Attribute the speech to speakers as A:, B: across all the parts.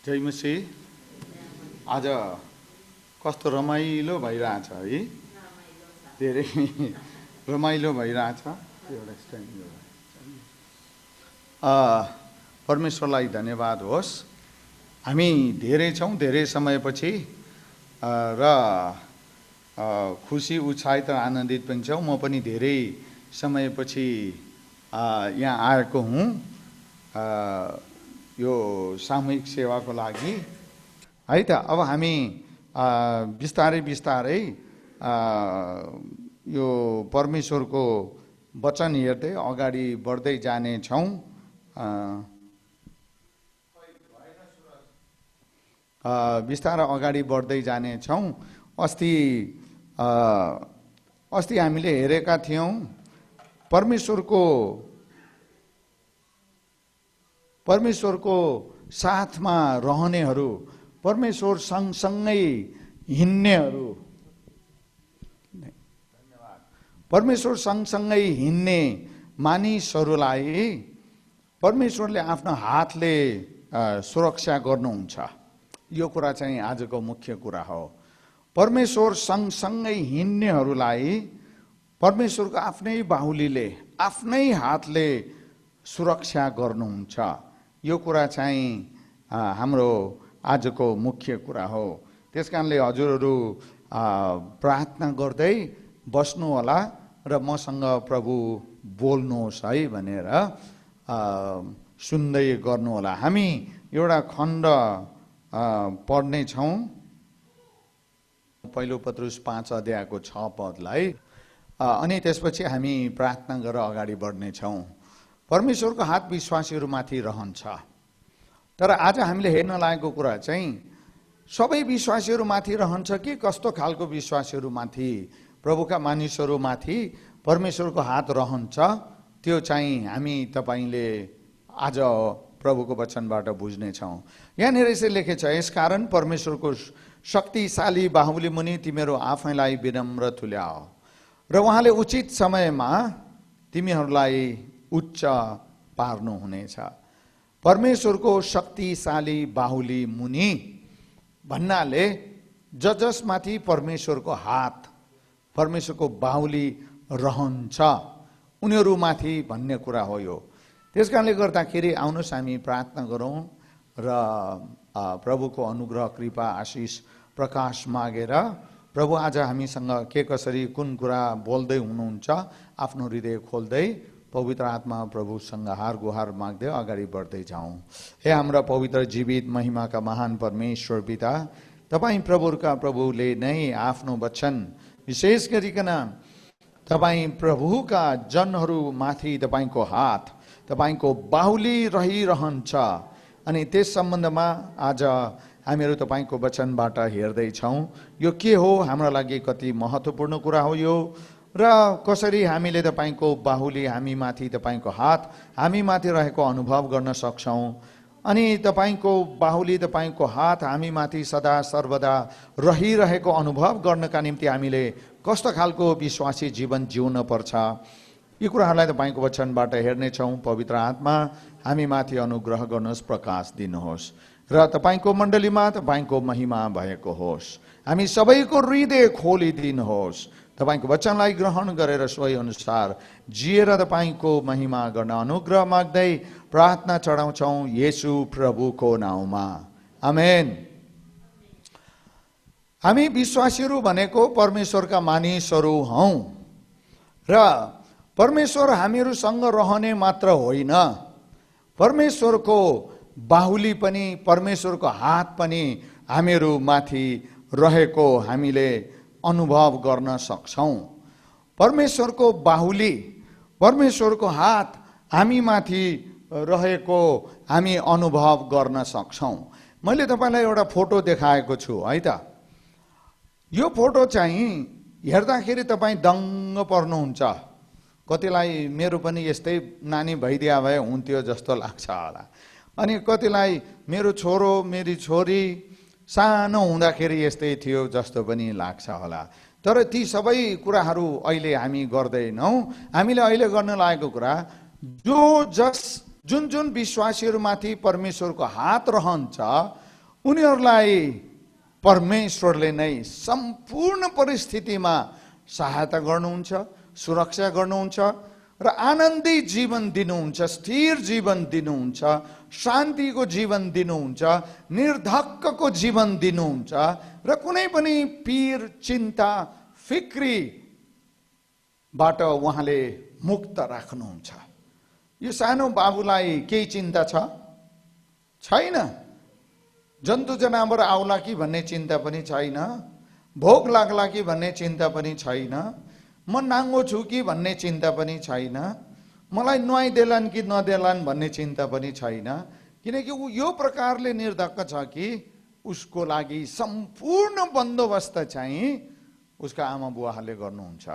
A: जय मसी। आज कस्तो रमाइलो भइरहेछ है, धेरै रमाइलो भइरहेछ। परमेश्वरलाई धन्यवाद होस्। हामी धेरै छौँ, धेरै समयपछि र खुसी उत्साहित र आनन्दित पनि छौँ। म पनि धेरै समयपछि यहाँ आएको हुँ यो सामूहिक सेवाको लागि है त। अब हामी बिस्तारै बिस्तारै यो परमेश्वरको वचन हेर्दै अगाडि बढ्दै जानेछौँ। बिस्तारै अगाडि बढ्दै जानेछौँ। अस्ति हामीले हेरेका थियौँ परमेश्वरको साथमा रहनेहरू, परमेश्वर सँगसँगै हिँड्नेहरू, परमेश्वर सँगसँगै हिँड्ने मानिसहरूलाई परमेश्वरले आफ्नो हातले सुरक्षा गर्नुहुन्छ। यो कुरा चाहिँ आजको मुख्य कुरा हो। परमेश्वर सँगसँगै हिँड्नेहरूलाई परमेश्वरको आफ्नै बाहुलीले, आफ्नै हातले सुरक्षा गर्नुहुन्छ। यो कुरा चाहिँ हाम्रो आजको मुख्य कुरा हो। त्यसकारणले हजुरहरू प्रार्थना गर्दै बस्नु होला र मसँग प्रभु बोल्नुहोस् है भनेर सुन्दै गर्नु होला। हामी एउटा खण्ड पढ्ने छौँ, पहिलो पत्रुस 5 अध्यायको 6 पदलाई, अनि त्यसपछि हामी प्रार्थना गरेर अगाडि बढ्ने छौँ। परमेश्वरको हात विश्वासीहरूमाथि रहन्छ। तर आज हामीले हेर्न लागेको कुरा चाहिँ सबै विश्वासीहरूमाथि रहन्छ कि कस्तो खालको विश्वासीहरूमाथि, प्रभुका मानिसहरूमाथि परमेश्वरको हात रहन्छ, त्यो चाहिँ हामी तपाईँले आज प्रभुको वचनबाट बुझ्नेछौँ। यहाँनिर यसरी लेखेछ, यसकारण परमेश्वरको शक्तिशाली बाहुली मुनि तिमीहरू आफैलाई विनम्र तुल्याओ र उहाँले उचित समयमा तिमीहरूलाई उच्च पार्नुहुनेछ। परमेश्वरको शक्तिशाली बाहुली मुनि भन्नाले जसमाथि परमेश्वरको हात, परमेश्वरको बाहुली रहन्छ उनीहरूमाथि भन्ने कुरा हो यो। त्यसकारणले गर्दाखेरि आउनुहोस् हामी प्रार्थना गरौँ र प्रभुको अनुग्रह, कृपा, आशिष, प्रकाश मागेर प्रभु आज हामीसँग के कसरी कुन कुरा बोल्दै हुनुहुन्छ आफ्नो हृदय खोल्दै पवित्र आत्मा प्रभुसँग हार गुहार माग्दै अगाडि बढ्दै जाउँ। हे हाम्रा पवित्र जीवित महिमाका महान परमेश्वर पिता, तपाईँ प्रभुका प्रभुले नै आफ्नो वचन विशेष गरिकन तपाईँ प्रभुका जनहरूमाथि तपाईँको हात, तपाईँको बाहुली रहिरहन्छ। अनि त्यस सम्बन्धमा आज हामीहरू तपाईँको वचनबाट हेर्दैछौँ। यो के हो, हाम्रो लागि कति महत्त्वपूर्ण कुरा हो यो, र कसरी हामीले तपाईँको बाहुली हामीमाथि, तपाईँको हात हामीमाथि रहेको अनुभव गर्न सक्छौँ। अनि तपाईँको बाहुली, तपाईँको हात हामीमाथि सदा सर्वदा रहिरहेको अनुभव गर्नका निम्ति हामीले कस्तो खालको विश्वासी जीवन जिउन पर्छ, यी कुराहरूलाई तपाईँको वचनबाट हेर्नेछौँ। पवित्र आत्मा हामीमाथि अनुग्रह गर्नुहोस्, प्रकाश दिनुहोस् र तपाईँको मण्डलीमा तपाईँको महिमा भएको होस्। हामी सबैको हृदय खोलिदिनुहोस्। तपाईँको वचनलाई ग्रहण गरेर सोही अनुसार जिएर तपाईँको महिमा गर्न अनुग्रह माग्दै प्रार्थना चढाउँछौँ येशू प्रभुको नाउँमा, आमेन। हामी विश्वासीहरू भनेको परमेश्वरका मानिसहरू हौँ र परमेश्वर हामीहरूसँग रहने मात्र होइन, परमेश्वरको बाहुली पनि, परमेश्वरको हात पनि हामीहरूमाथि रहेको हामीले अनुभव गर्न सक्छौँ। परमेश्वरको बाहुली, परमेश्वरको हात हामीमाथि रहेको हामी अनुभव गर्न सक्छौँ। मैले तपाईँलाई एउटा फोटो देखाएको छु है त। यो फोटो चाहिँ हेर्दाखेरि तपाईँ दङ्ग पर्नुहुन्छ। कतिलाई मेरो पनि यस्तै नानी भइदिया भए हुन्थ्यो जस्तो लाग्छ होला, अनि कतिलाई मेरो छोरो मेरी छोरी सानो हुँदाखेरि यस्तै थियो जस्तो पनि लाग्छ होला। तर ती सबै कुराहरू अहिले हामी गर्दैनौँ। हामीले अहिले गर्न लागेको कुरा जुन जुन विश्वासीहरूमाथि परमेश्वरको हात रहन्छ उनीहरूलाई परमेश्वरले नै सम्पूर्ण परिस्थितिमा सहायता गर्नुहुन्छ, सुरक्षा गर्नुहुन्छ र आनन्दी जीवन दिनुहुन्छ, स्थिर जीवन दिनुहुन्छ, शान्तिको जीवन दिनुहुन्छ, निर्धक्कको जीवन दिनुहुन्छ र कुनै पनि पीर, चिन्ता, फिक्रीबाट उहाँले मुक्त राख्नुहुन्छ। यो सानो बाबुलाई केही चिन्ता छैन। जन्तु जनावर आउला कि भन्ने चिन्ता पनि छैन, भोक लाग्ला कि भन्ने चिन्ता पनि छैन, म नाङ्गो छु कि भन्ने चिन्ता पनि छैन, मलाई नुहाइदेलान् कि नदेलान् भन्ने चिन्ता पनि छैन, किनकि ऊ यो प्रकारले निर्धक्क छ कि उसको लागि सम्पूर्ण बन्दोबस्त चाहिँ उसका आमा बुवाहरूले गर्नुहुन्छ।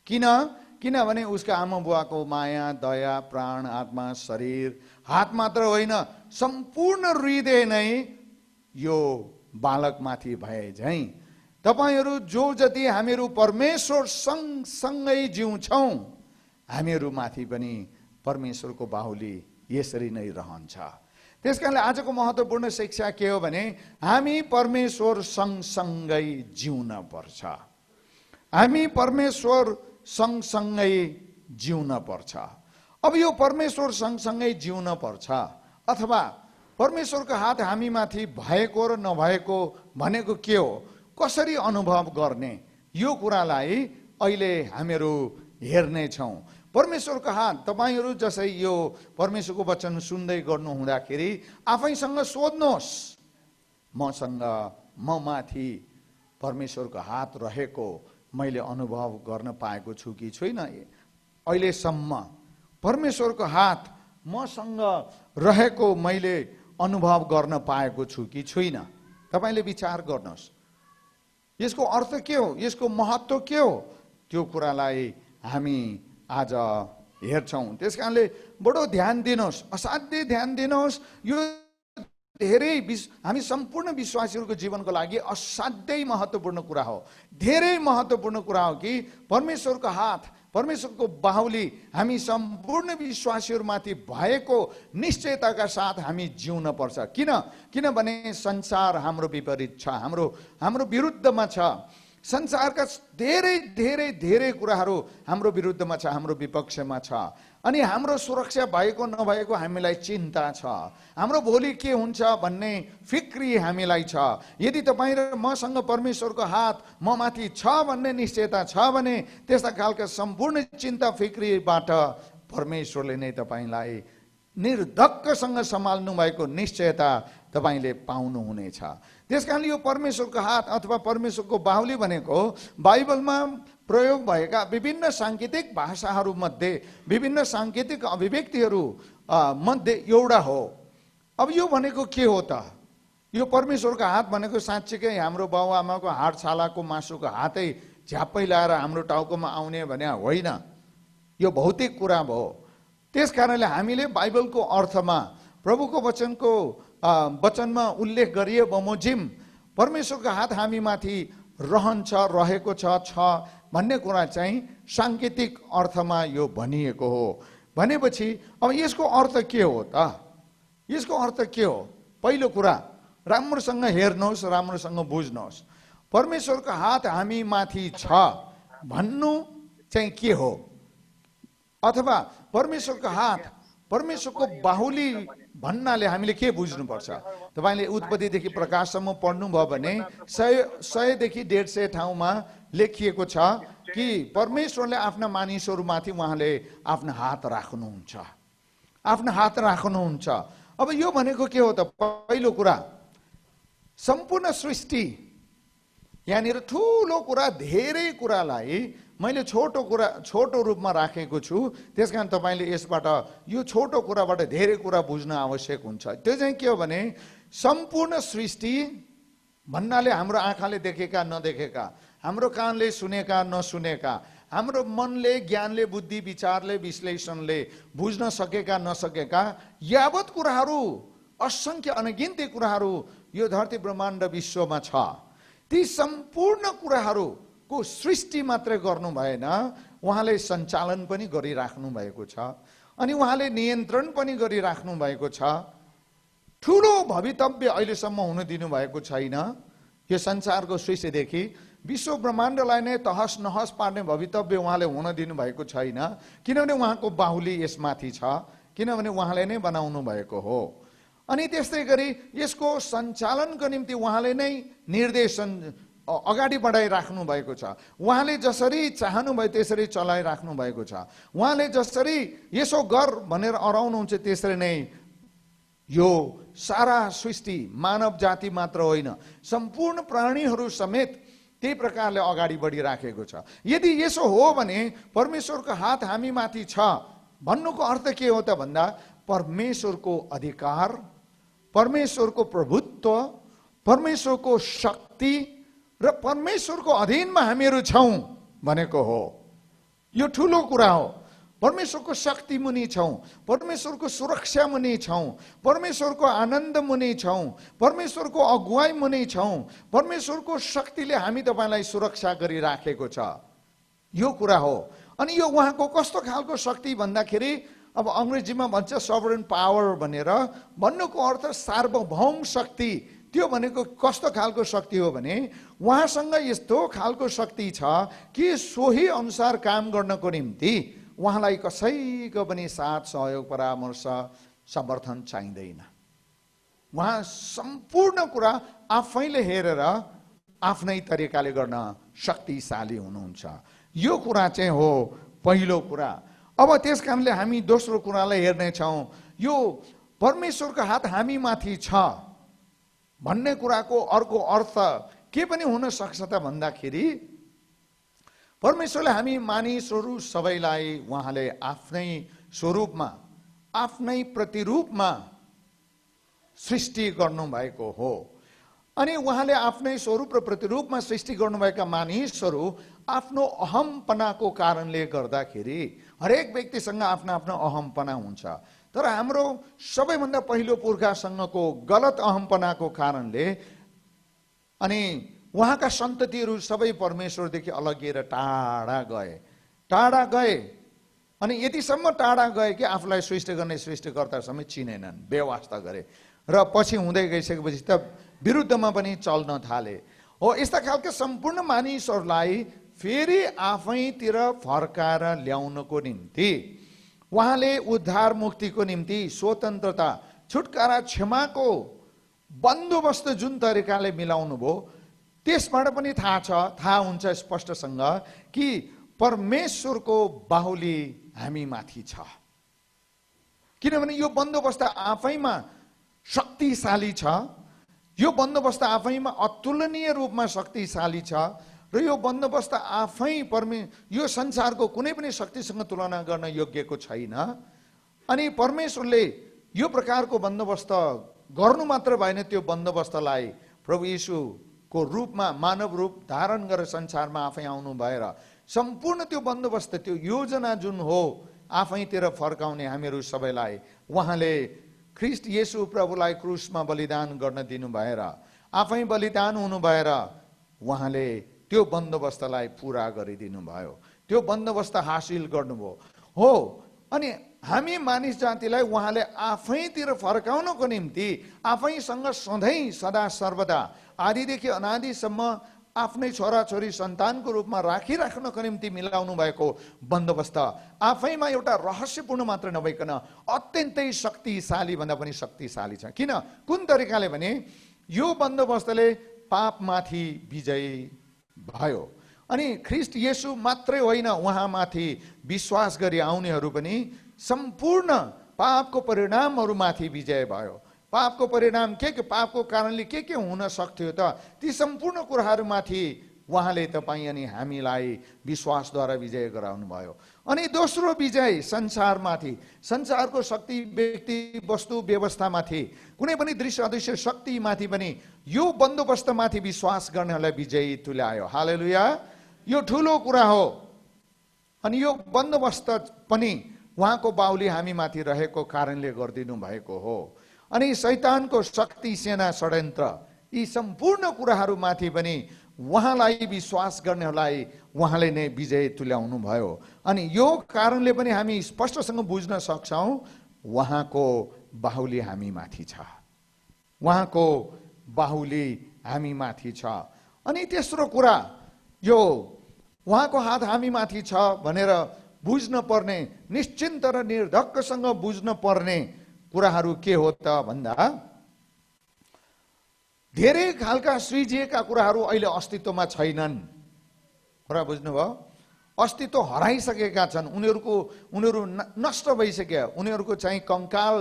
A: किनभने उसका आमा बुवाको माया, दया, प्राण, आत्मा, शरीर, हात मात्र होइन, सम्पूर्ण हृदय नै यो बालकमाथि भए झैँ तपाईहरू जो जति हामीहरू परमेश्वर सँगसँगै जिउँछौँ, हामीहरूमाथि पनि परमेश्वरको बाहुली यसरी नै रहन्छ। त्यसकारणले आजको महत्त्वपूर्ण शिक्षा के हो भने हामी परमेश्वर सँगसँगै जिउन पर्छ। हामी परमेश्वर सँगसँगै जिउन पर्छ। अब यो परमेश्वर सँगसँगै जिउन पर्छ अथवा परमेश्वरको हात हामीमाथि भएको र नभएको भनेको के हो, कसरी अनुभव गर्ने, यो कुरालाई अहिले हामीहरू हेर्नेछौँ। परमेश्वरको हात, तपाईहरू जसै यो परमेश्वरको वचन सुन्दै गर्नु हुँदाखेरि आफैसँग सोध्नुहोस्, म माथि परमेश्वरको हात रहेको मैले अनुभव गर्न पाएको छु कि छुइनँ। अहिलेसम्म परमेश्वरको हात मसँग रहेको मैले अनुभव गर्न पाएको छु कि छुइनँ। तपाईले विचार गर्नुहोस्, यसको अर्थ के हो, यसको महत्त्व के हो, त्यो कुरालाई हामी आज हेर्छौँ। त्यसकारणले बडो ध्यान दिनुहोस्, असाध्यै ध्यान दिनुहोस्। यो धेरै हामी सम्पूर्ण विश्वासीहरूको जीवनको लागि असाध्यै महत्त्वपूर्ण कुरा हो। धेरै महत्त्वपूर्ण कुरा हो कि परमेश्वरको हात, परमेश्वरको बाहुली हामी सम्पूर्ण विश्वासीहरूमाथि भएको निश्चयताका साथ हामी जिउन पर्छ। किनभने संसार हाम्रो विपरीत छ, हाम्रो विरुद्धमा छ। संसारका धेरै धेरै धेरै कुराहरू हाम्रो विरुद्धमा छ, हाम्रो विपक्षमा छ। अनि हाम्रो सुरक्षा भएको नभएको हामीलाई चिन्ता छ, हाम्रो भोलि के हुन्छ भन्ने फिक्री हामीलाई छ। यदि तपाईँ र मसँग परमेश्वरको हात म माथि छ भन्ने निश्चयता छ भने त्यस्ता खालका सम्पूर्ण चिन्ता फिक्रीबाट परमेश्वरले नै तपाईलाई निर्धक्कसँग सम्हाल्नु भएको निश्चयता तपाईले पाउनुहुनेछ। त्यसकारणले यो परमेश्वरको हात अथवा परमेश्वरको बाहुली भनेको बाइबलमा प्रयोग भएका विभिन्न सांकेतिक भाषाहरू मध्ये, विभिन्न सांकेतिक अभिव्यक्तिहरू मध्ये एउटा हो। अब यो भनेको के हो त? यो परमेश्वरको हात भनेको साँच्चीकै हाम्रो बाबुआमाको हाड छालाको मासुको हातै झ्याप्पै लाएर हाम्रो टाउकोमा आउने भने होइन, यो भौतिक कुरा भयो। त्यस कारणले हामीले बाइबलको अर्थमा, प्रभुको वचनमा उल्लेख गरिए बमोजिम परमेश्वरको हात हामीमाथि रहन्छ, रहेको छ भन्ने कुरा चाहिँ सांकेतिक अर्थमा यो भनिएको हो। भनेपछि अब यसको अर्थ के हो त? यसको अर्थ के हो? पहिलो कुरा राम्रोसँग हेर्नुहोस्, राम्रोसँग बुझ्नुहोस्। परमेश्वरको हात हामीमाथि छ भन्नु चाहिँ के हो? अथवा परमेश्वरको हात, परमेश्वरको बाहुली भन्नाले हामीले के बुझ्नुपर्छ? तपाईले उत्पत्तिदेखि प्रकाशसम्म पढ्नुभयो भने 100 देखि 150 ठाउँमा लेखिएको छ कि परमेश्वरले आफ्ना मानिसहरूमाथि उहाँले आफ्नो हात राख्नुहुन्छ, आफ्नो हात राख्नुहुन्छ। अब यो भनेको के हो त? पहिलो कुरा सम्पूर्ण सृष्टि, यहाँनिर ठुलो कुरा, धेरै कुरालाई मैले छोटो रूपमा राखेको छु। त्यसकारण तपाईले यसबाट, यो छोटो कुराबाट धेरै कुरा बुझ्न आवश्यक हुन्छ। त्यो चाहिँ के हो भने सम्पूर्ण सृष्टि भन्नाले हाम्रो आँखाले देखेका नदेखेका, हाम्रो कानले सुनेका नसुनेका, हाम्रो मनले, ज्ञानले, बुद्धि विचारले, विश्लेषणले बुझ्न सकेका नसकेका यावत कुराहरू, असंख्य अनगिन्ती कुराहरू यो धरती ब्रह्माण्ड विश्वमा छ। ती सम्पूर्ण कुराहरूको सृष्टि मात्रै गर्नु भएन, उहाँले सञ्चालन पनि गरिराख्नु भएको छ अनि उहाँले नियन्त्रण पनि गरिराख्नु भएको छ। ठुलो भवितव्य अहिलेसम्म हुन दिनुभएको छैन। यो संसारको सृष्टिदेखि विश्व ब्रह्माण्डलाई नै तहस नहस पार्ने भवितव्य उहाँले हुन दिनुभएको छैन, किनभने उहाँको बाहुली यसमाथि छ, किनभने उहाँले नै बनाउनु भएको हो। अनि त्यस्तै गरी यसको सञ्चालनको निम्ति उहाँले नै निर्देशन अगाडि बढाइराख्नु भएको छ। उहाँले जसरी चाहनुभयो त्यसरी चलाइराख्नु भएको छ। उहाँले जसरी यसो गर भनेर अराउनुहुन्छ त्यसरी नै यो सारा सृष्टि, मानव जाति मात्र होइन, सम्पूर्ण प्राणीहरू समेत त्यही प्रकारले अगाडि बढिराखेको छ। यदि यसो हो भने परमेश्वरको हात हामीमाथि छ भन्नुको अर्थ के हो त भन्दा परमेश्वरको अधिकार, परमेश्वरको प्रभुत्व, परमेश्वरको शक्ति र परमेश्वरको अधीनमा हामीहरू छौँ भनेको हो। यो ठुलो कुरा हो। परमेश्वरको शक्ति मुनि छौँ, परमेश्वरको सुरक्षा मुनि छौँ, परमेश्वरको आनन्द मुनि छौँ, परमेश्वरको अगुवाई मुनि छौँ, परमेश्वरको शक्तिले हामी तपाईँलाई सुरक्षा गरिराखेको छ। यो कुरा हो। अनि यो उहाँको कस्तो खालको शक्ति भन्दाखेरि अब अङ्ग्रेजीमा भन्छ सभरेन पावर भनेर, भन्नुको अर्थ सार्वभौम शक्ति। त्यो भनेको कस्तो खालको शक्ति हो भने उहाँसँग यस्तो खालको शक्ति छ कि सोही अनुसार काम गर्नको निम्ति उहाँलाई कसैको पनि साथ, सहयोग, परामर्श, समर्थन चाहिँदैन। उहाँ सम्पूर्ण कुरा आफैले हेरेर आफ्नै तरिकाले गर्न शक्तिशाली हुनुहुन्छ। यो कुरा चाहिँ हो पहिलो कुरा। अब त्यस कारणले हामी दोस्रो कुरालाई हेर्नेछौँ। यो परमेश्वरको हात हामीमाथि छ भन्ने कुराको अर्को अर्थ के पनि हुन सक्छ त भन्दाखेरि परमेश्वरले हामी मानिसहरू सबैलाई उहाँले आफ्नै स्वरूपमा, आफ्नै प्रतिरूपमा सृष्टि गर्नुभएको हो। अनि उहाँले आफ्नै स्वरूप र प्रतिरूपमा सृष्टि गर्नुभएका मानिसहरू आफ्नो अहमपनाको कारणले गर्दाखेरि हरेक व्यक्तिसँग आफ्नो आफ्नो अहमपना हुन्छ। तर हाम्रो सबैभन्दा पहिलो पुर्खासँगको गलत अहमपनाको कारणले अनि उहाँका सन्ततिहरू सबै परमेश्वरदेखि अलगिएर टाढा गए अनि यतिसम्म टाढा गए कि आफूलाई सृष्टि गर्ने सृष्टिकर्ता समेत चिनेनन्, बेवास्ता गरे र पछि हुँदै गइसकेपछि त विरुद्धमा पनि चल्न थाले। हो, यस्ता खालका सम्पूर्ण मानिसहरूलाई फेरि आफैतिर फर्काएर ल्याउनको निम्ति उहाँले उद्धार मुक्तिको निम्ति स्वतन्त्रता, छुटकारा, क्षमाको बन्दोबस्त जुन तरिकाले मिलाउनु भयो त्यसबाट पनि थाहा हुन्छ स्पष्टसँग कि परमेश्वरको बाहुली हामीमाथि छ। किनभने यो बन्दोबस्त आफैमा शक्तिशाली छ, यो बन्दोबस्त आफैमा अतुलनीय रूपमा शक्तिशाली छ र यो बन्दोबस्त आफै यो संसारको कुनै पनि शक्तिसँग तुलना गर्न योग्यको छैन। अनि परमेश्वरले यो प्रकारको बन्दोबस्त गर्नु मात्र भएन, त्यो बन्दोबस्तलाई प्रभु येशूको रूपमा मानव रूप धारण गरेर संसारमा आफै आउनु भएर सम्पूर्ण त्यो बन्दोबस्त, त्यो योजना जुन हो आफैतिर फर्काउने हामीहरू सबैलाई उहाँले ख्रीष्ट येशू प्रभुलाई क्रुसमा बलिदान गर्न दिनु भएर, आफै बलिदान हुनु भएर उहाँले त्यो बन्दोबस्तलाई पुरा गरिदिनु भयो, त्यो बन्दोबस्त हासिल गर्नुभयो। हो, अनि हामी मानिस जातिलाई उहाँले आफैतिर फर्काउनको निम्ति आफैसँग सधैँ सदा सर्वदा आदिदेखि अनादिसम्म आफ्नै छोराछोरी सन्तानको रूपमा राखिराख्नको निम्ति मिलाउनु भएको बन्दोबस्त आफैमा एउटा रहस्यपूर्ण मात्र नभइकन अत्यन्तै शक्तिशाली भन्दा पनि शक्तिशाली छ। कुन तरिकाले भने यो बन्दोबस्तले पापमाथि विजय भयो। अनि ख्रीष्ट येशू मात्रै होइन, उहाँमाथि विश्वास गरी आउनेहरू पनि सम्पूर्ण पापको परिणामहरूमाथि विजय भयो। पापको परिणाम के पापको कारणले के हुन सक्थ्यो त ती सम्पूर्ण कुराहरूमाथि उहाँले तपाईँ अनि हामीलाई विश्वासद्वारा विजय गराउनु भयो। अनि दोस्रो विजय संसारमाथि, संसारको शक्ति, व्यक्ति, वस्तु, व्यवस्थामाथि, कुनै पनि दृश्य अदृश्य शक्तिमाथि पनि यो बन्दोबस्तमाथि विश्वास गर्नेहरूलाई विजयी तुल्यायो। हालेलुया, यो ठुलो कुरा हो। अनि यो बन्दोबस्त पनि उहाँको बाहुली हामीमाथि रहेको कारणले गरिदिनु भएको हो। अनि शैतानको शक्ति, सेना, षड्यन्त्र, यी सम्पूर्ण कुराहरूमाथि पनि उहाँलाई विश्वास गर्नेहरूलाई उहाँले नै विजय तुल्याउनु भयो। अनि यो कारणले पनि हामी स्पष्टसँग बुझ्न सक्छौँ उहाँको बाहुली हामीमाथि छ। उहाँको बाहुली हामी माथि छ। अनि तेस्रो कुरा, यो उहाँको हात हामी माथि छ भनेर बुझ्न पर्ने, निश्चिन्त र निर्धक्कसँग बुझ्न पर्ने कुराहरू के हो त भन्दा, धेरै खालका सृजिएका कुराहरू अहिले अस्तित्वमा छैनन्। कुरा बुझ्नुभयो? अस्तित्व हराइसकेका छन्, उनीहरू नष्ट भइसक्यो। उनीहरूको चाहिँ कंकाल,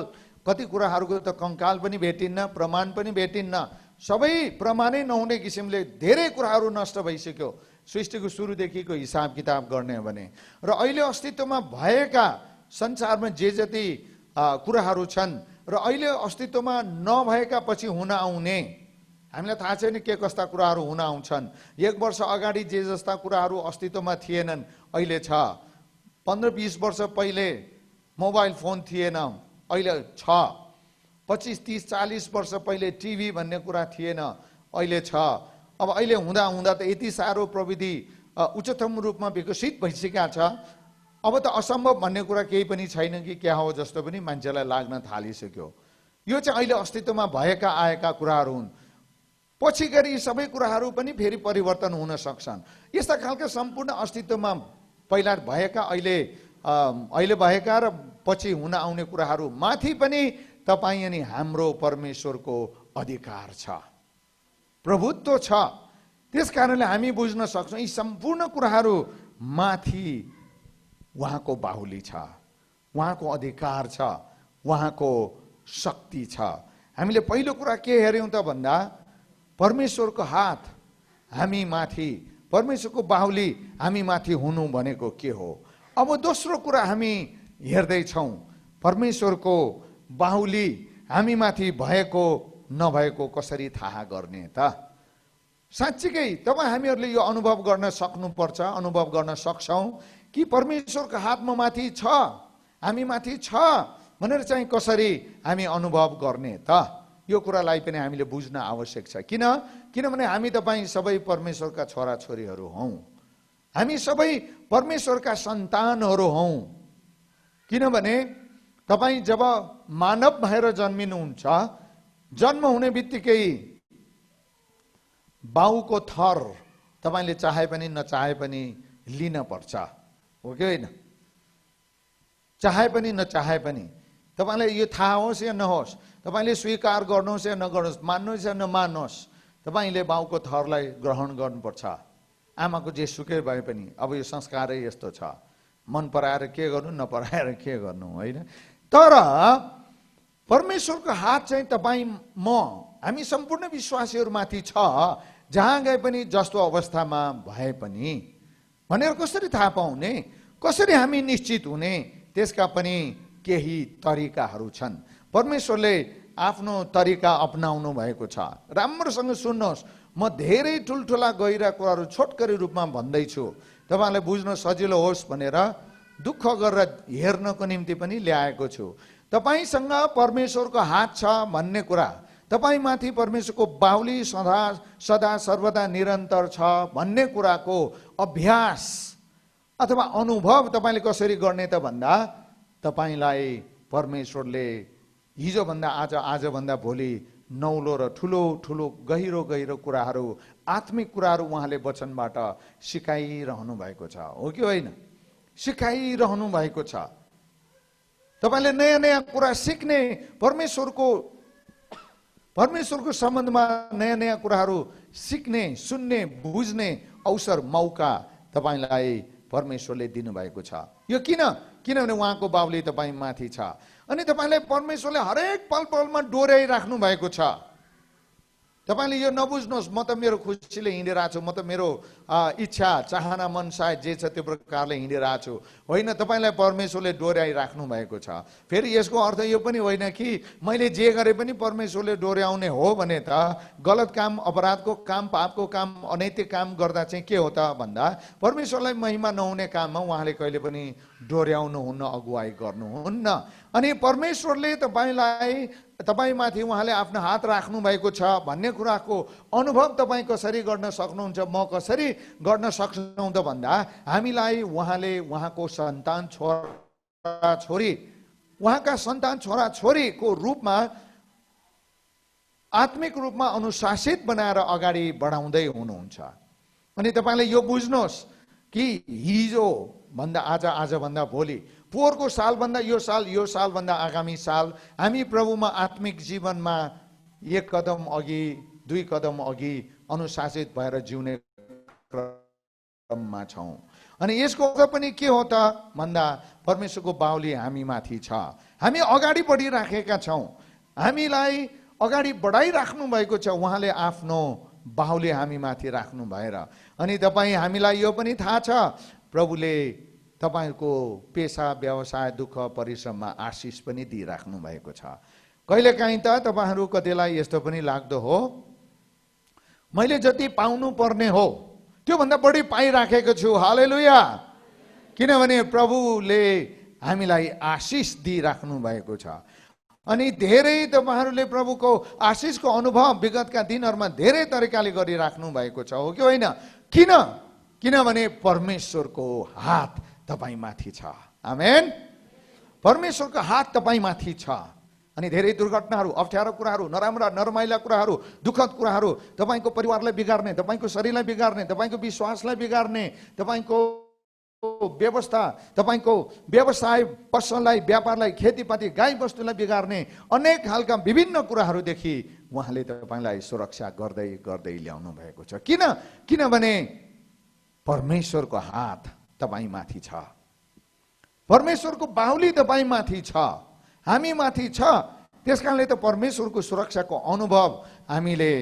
A: कति कुराहरूको त कंकाल पनि भेटिन्न, प्रमाण पनि भेटिन्न। सबै प्रमाणै नहुने किसिमले धेरै कुराहरू नष्ट भइसक्यो सृष्टिको सुरुदेखिको हिसाब किताब गर्ने हो भने। र अहिले अस्तित्वमा भएका संसारमा जे जति कुराहरू छन् र अहिले अस्तित्वमा नभएका पछि हुन आउने, हामीलाई थाहा छैन के कस्ता कुराहरू हुन आउँछन्। 1 वर्ष अगाडि जे जस्ता कुराहरू अस्तित्वमा थिएनन् अहिले छ। 15-20 वर्ष पहिले मोबाइल फोन थिएन, अहिले छ। 25-30-40 वर्ष पहिले टिभी भन्ने कुरा थिएन, अहिले छ। अब अहिले हुँदा हुँदा त यति साह्रो प्रविधि उच्चतम रूपमा विकसित भइसकेका छ, अब त असम्भव भन्ने कुरा केही पनि छैन कि क्या हो जस्तो पनि मान्छेलाई लाग्न थालिसक्यो। यो चाहिँ अहिले अस्तित्वमा भएका आएका कुराहरू हुन्। पछि गरी सबै कुराहरू पनि फेरि परिवर्तन हुन सक्छन्। यस्ता खालका सम्पूर्ण अस्तित्वमा पहिला भएका, अहिले भएका र पछि हुन आउने कुराहरू माथि पनि तपाईँ अनि हाम्रो परमेश्वरको अधिकार छ, प्रभुत्व छ। त्यस कारणले हामी बुझ्न सक्छौँ यी सम्पूर्ण कुराहरू माथि उहाँको बाहुली छ, उहाँको अधिकार छ, उहाँको शक्ति छ। हामीले पहिलो कुरा के हेर्यौँ त भन्दा, परमेश्वरको हात हामी माथि, परमेश्वरको बाहुली हामी माथि हुनु भनेको के हो। अब दोस्रो कुरा हामी हेर्दैछौँ, परमेश्वरको बाहुली हामी माथि भएको नभएको कसरी थाहा गर्ने त। साँच्चीकै तपाईँ हामीहरूले यो अनुभव गर्न सक्नुपर्छ, अनुभव गर्न सक्छौँ कि परमेश्वरको हात म माथि छ, हामी माथि छ भनेर चाहिँ कसरी हामी अनुभव गर्ने त। यो कुरालाई पनि हामीले बुझ्न आवश्यक छ। किनभने हामी तपाईँ सबै परमेश्वरका छोराछोरीहरू हौँ, हामी सबै परमेश्वरका सन्तानहरू हौँ। किनभने तपाईँ जब मानव भएर जन्मिनुहुन्छ, जन्म हुने बित्तिकै बाउको थर तपाईँले चाहे पनि नचाहे पनि लिन पर्छ, हो कि होइन? चाहे पनि नचाहे पनि तपाईँलाई यो थाहा होस् या नहोस्, तपाईँले स्वीकार गर्नुहोस् या नगर्नुहोस्, मान्नुहोस् या नमान्नुहोस्, तपाईँले बाउको थरलाई ग्रहण गर्नुपर्छ। आमाको जे सुकै भए पनि अब यो संस्कारै यस्तो छ, मन पराएर के गर्नु, नपराएर के गर्नु, होइन? तर परमेश्वरको हात चाहिँ तपाईँ म हामी सम्पूर्ण विश्वासीहरूमाथि छ, जहाँ गए पनि जस्तो अवस्थामा भए पनि। भनेर कसरी थाहा पाउने, कसरी हामी निश्चित हुने, त्यसका पनि केही तरिकाहरू छन्। परमेश्वरले आफ्नो तरिका अपनाउनु भएको छ। राम्रोसँग सुन्नुहोस्, म धेरै ठुल्ठुला गहिरा कुराहरू छोटकरी रूपमा भन्दैछु, तपाईँलाई बुझ्न सजिलो होस् भनेर दुःख गरेर हेर्नको निम्ति पनि ल्याएको छु। तपाईँसँग परमेश्वरको हात छ भन्ने कुरा, तपाईँमाथि परमेश्वरको बाहुली सदा सर्वदा निरन्तर छ भन्ने कुराको अभ्यास अथवा अनुभव तपाईँले कसरी गर्ने त भन्दा, तपाईँलाई परमेश्वरले हिजोभन्दा आज, आजभन्दा भोलि नौलो र ठुलो ठुलो गहिरो गहिरो कुराहरू, आत्मिक कुराहरू उहाँले वचनबाट सिकाइरहनु भएको छ, हो कि होइन? सिकाइरहनु भएको छ। तपाईँले नयाँ नयाँ कुरा सिक्ने, परमेश्वरको सम्बन्धमा नयाँ नयाँ कुराहरू सिक्ने, सुन्ने, बुझ्ने अवसर, मौका तपाईँलाई परमेश्वरले दिनुभएको छ। यो किनभने उहाँको बाहुली तपाईँ माथि छ। अनि तपाईँलाई परमेश्वरले हरेक पल पलमा डोर्याइराख्नु भएको छ। तपाईँले यो नबुझ्नुहोस् म त मेरो खुसीले हिँडिरहेको छु, म त मेरो इच्छा चाहना मन सायद जे छ त्यो प्रकारले हिँडिरहेको छु, होइन। तपाईँलाई परमेश्वरले डोर्याइराख्नु भएको छ। फेरि यसको अर्थ यो पनि होइन कि मैले जे गरे पनि परमेश्वरले डोर्याउने हो भने त गलत काम, अपराधको काम, पापको काम, अनैतिक काम गर्दा चाहिँ के हो त भन्दा, परमेश्वरलाई महिमा नहुने काममा उहाँले कहिले पनि डोर्याउनुहुन्न, अगुवाई गर्नुहुन्न। अनि परमेश्वरले तपाईँमाथि उहाँले आफ्नो हात राख्नु भएको छ भन्ने कुराको अनुभव तपाईँ कसरी गर्न सक्नुहुन्छ, म कसरी गर्न सक्छौँ त भन्दा, हामीलाई उहाँले उहाँको सन्तान छोराछोरी, उहाँका सन्तान छोराछोरीको रूपमा आत्मिक रूपमा अनुशासित बनाएर अगाडि बढाउँदै हुनुहुन्छ। अनि तपाईँले यो बुझ्नुहोस् कि हिजो भन्दा आज, आजभन्दा भोलि, पोहोरको सालभन्दा यो साल, यो सालभन्दा आगामी साल हामी प्रभुमा आत्मिक जीवनमा एक कदम अघि, दुई कदम अघि अनुशासित भएर जिउने क्रममा छौँ। अनि यसको अर्थ पनि के हो त भन्दा परमेश्वरको बाहुली हामीमाथि छ, हामी अगाडि बढिराखेका छौँ, हामीलाई अगाडि बढाइराख्नु भएको छ उहाँले आफ्नो बाहुली हामीमाथि राख्नु भएर। अनि तपाईँ, हामीलाई यो पनि थाहा छ प्रभुले तपाईँको पेसा, व्यवसाय, दुःख, परिश्रममा आशिष पनि दिइराख्नु भएको छ। कहिलेकाहीँ त तपाईँहरू कतिलाई यस्तो पनि लाग्दो हो, मैले जति पाउनु पर्ने हो त्योभन्दा बढी पाइराखेको छु, हालेलुया। किनभने प्रभुले हामीलाई आशिष दिइराख्नु भएको छ। अनि धेरै तपाईँहरूले प्रभुको आशिषको अनुभव विगतका दिनहरूमा धेरै तरिकाले गरिराख्नु भएको छ, हो कि होइन? किनभने परमेश्वरको हात तपाईँमाथि छ। आमेन। परमेश्वरको हात तपाईँमाथि छ। अनि धेरै दुर्घटनाहरू, अप्ठ्यारो कुराहरू, नराम्रा नरमाइला कुराहरू, दुःखद कुराहरू तपाईँको परिवारलाई बिगार्ने, तपाईँको शरीरलाई बिगार्ने, तपाईँको विश्वासलाई बिगार्ने, तपाईँको व्यवस्था, तपाईँको व्यवसाय, पसललाई, व्यापारलाई, खेतीपाती, गाई बस्तुलाई बिगार्ने अनेक खालका विभिन्न कुराहरूदेखि उहाँले तपाईँलाई सुरक्षा गर्दै गर्दै ल्याउनु भएको छ। किनभने परमेश्वरको हात तपाईँमाथि छ, परमेश्वरको बाहुली तपाईँमाथि छ, हामीमाथि छ। त्यसकारणले त परमेश्वरको सुरक्षाको अनुभव हामीले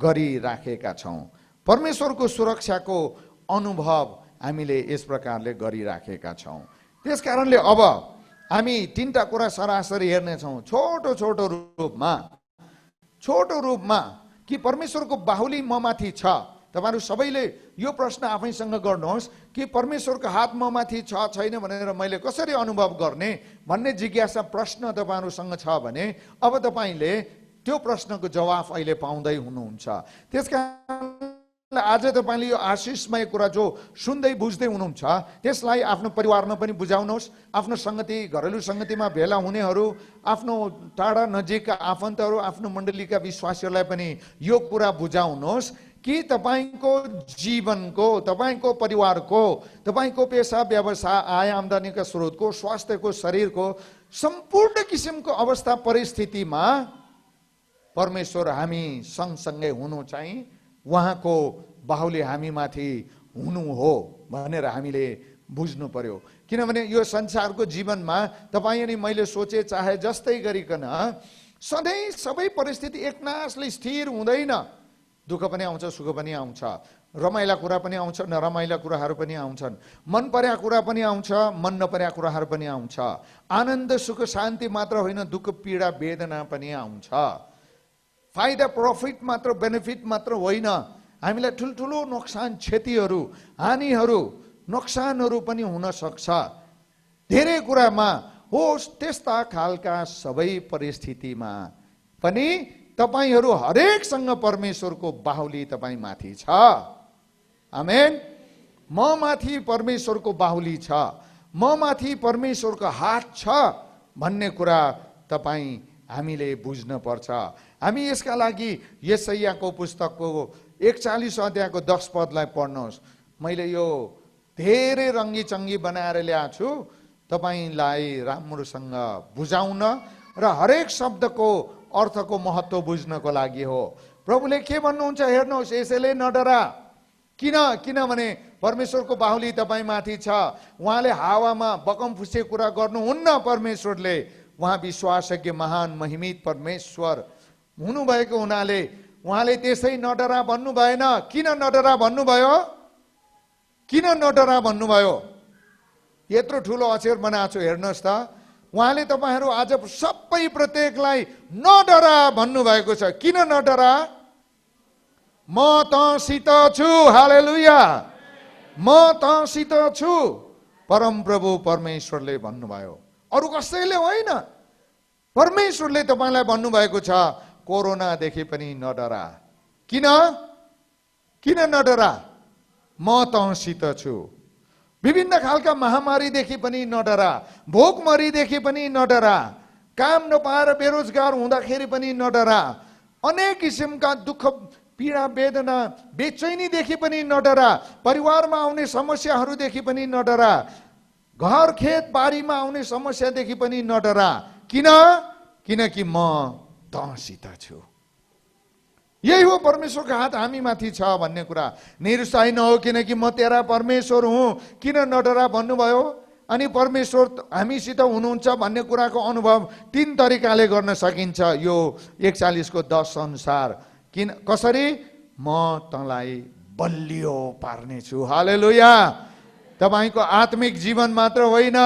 A: गरिराखेका छौँ। परमेश्वरको सुरक्षाको अनुभव हामीले यस प्रकारले गरिराखेका छौँ। त्यसकारणले अब हामी तीनटा कुरा सरासरी हेर्नेछौँ छोटो रूपमा कि परमेश्वरको बाहुली ममाथि छ। तपाईहरु सबैले यो प्रश्न आफैसँग गर्नुहोस् कि परमेश्वरको हात ममाथि छ छैन भनेर मैले कसरी अनुभव गर्ने भन्ने जिज्ञासा प्रश्न तपाईहरुसँग छ भने अब तपाईले त्यो प्रश्नको जवाफ अहिले पाउँदै हुनुहुन्छ। त्यसकारण आज तपाईले यो आशिषमय कुरा जो सुन्दै बुझ्दै हुनुहुन्छ त्यसलाई आफ्नो परिवारमा पनि बुझाउनुहोस्, आफ्नो संगति घरेलु संगतिमा भेला हुनेहरू, आफ्नो टाढा नजिकका आफन्तहरू, आफ्नो मण्डलीका विश्वासीहरूलाई पनि यो कुरा बुझाउनुहोस् कि तपाईको जीवनको, तपाईको परिवारको, तपाईको पेशा व्यवसाय, आय आम्दानीका स्रोतको, स्वास्थ्यको, शरीरको सम्पूर्ण किसिमको अवस्था परिस्थितिमा परमेश्वर हामी सँगसँगै हुनु चाहिँ उहाँको बाहुली हामीमाथि हुनु हो भनेर हामीले बुझ्नु पर्यो। किनभने यो संसारको जीवनमा तपाई अनि मैले सोचे चाहे जस्तै गरिकन सधैँ सबै परिस्थिति एकनासले स्थिर हुँदैन। दुःख पनि आउँछ, सुख पनि आउँछ, रमाइला कुरा पनि आउँछ, नरमाइला कुराहरू पनि आउँछन्, मन परेका कुरा पनि आउँछ, मन नपरेका कुराहरू पनि आउँछ। आनन्द सुख शान्ति मात्र होइन, दुःख पीडा वेदना पनि आउँछ। फाइदा प्रॉफिट मात्र, बेनिफिट मात्र होइन, हामीलाई ठुल्ठुलो नोक्सान, क्षतिहरू, हानिहरू, नोक्सानहरू पनि हुन सक्छ। धेरै कुरामा होस् त्यस्ता खालका सबै परिस्थितिमा पनि तपाईहरु हरेकसँग परमेश्वरको बाहुली तपाई माथि छ। आमेन। म माथि परमेश्वरको बाहुली छ, म माथि परमेश्वरको हात छ भन्ने कुरा तपाई हामीले बुझ्न पर्छ। हामी यसका लागि यशायाको पुस्तकको 41 अध्यायको 10 पदलाई पढ्नुहोस्। मैले यो धेरै रङ्गी चङ्गी बनाएर ल्याएको छु तपाईलाई राम्रोसँग बुझाउन र हरेक शब्दको अर्थको महत्त्व बुझ्नको लागि हो। प्रभुले के भन्नुहुन्छ हेर्नुहोस्, यसैले नडरा। किनभने परमेश्वरको बाहुली तपाईँ माथि छ। उहाँले हावामा बकम फुसे कुरा गर्नुहुन्न। परमेश्वरले, उहाँ विश्वासज्ञ महान महिमित परमेश्वर हुनुभएको हुनाले उहाँले त्यसै नडरा भन्नु भएन। किन नडरा भन्नुभयो? किन नडरा भन्नुभयो? यत्रो ठुलो अक्षर बनाएको छु हेर्नुहोस् त। उहाँले तपाईहरु आज सबै प्रत्येकलाई नडरा भन्नुभएको छ। किन नडरा? म तँसित छु। हालेलुया। म तँसित छु परम प्रभु परमेश्वरले भन्नुभयो, अरु कसैले होइन। परमेश्वरले तपाईलाई भन्नुभएको छ कोरोनादेखि पनि नडरा। किन नडरा? म तँसित छु। विभिन्न खालका महामारीदेखि पनि नडरा, भोकमरीदेखि पनि नडरा, काम नपाएर बेरोजगार हुँदाखेरि पनि नडरा, अनेक किसिमका दुःख पीडा वेदना बेचैनीदेखि पनि नडरा, परिवारमा आउने समस्याहरूदेखि पनि नडरा, घर खेत बारीमा आउने समस्यादेखि पनि नडरा। किनकि म तँसित छु। यही हो परमेश्वरको हात हामी माथि छ भन्ने कुरा। निरुत्साही नहो किनकि म तेरा परमेश्वर हुँ, किन नडरा भन्नुभयो। अनि परमेश्वर हामीसित हुनुहुन्छ भन्ने कुराको अनुभव 3 तरिकाले गर्न सकिन्छ यो 41:10 अनुसार। कसरी? म तँलाई बलियो पार्नेछु। हालेलुया। तपाईको आत्मिक जीवन मात्र होइन,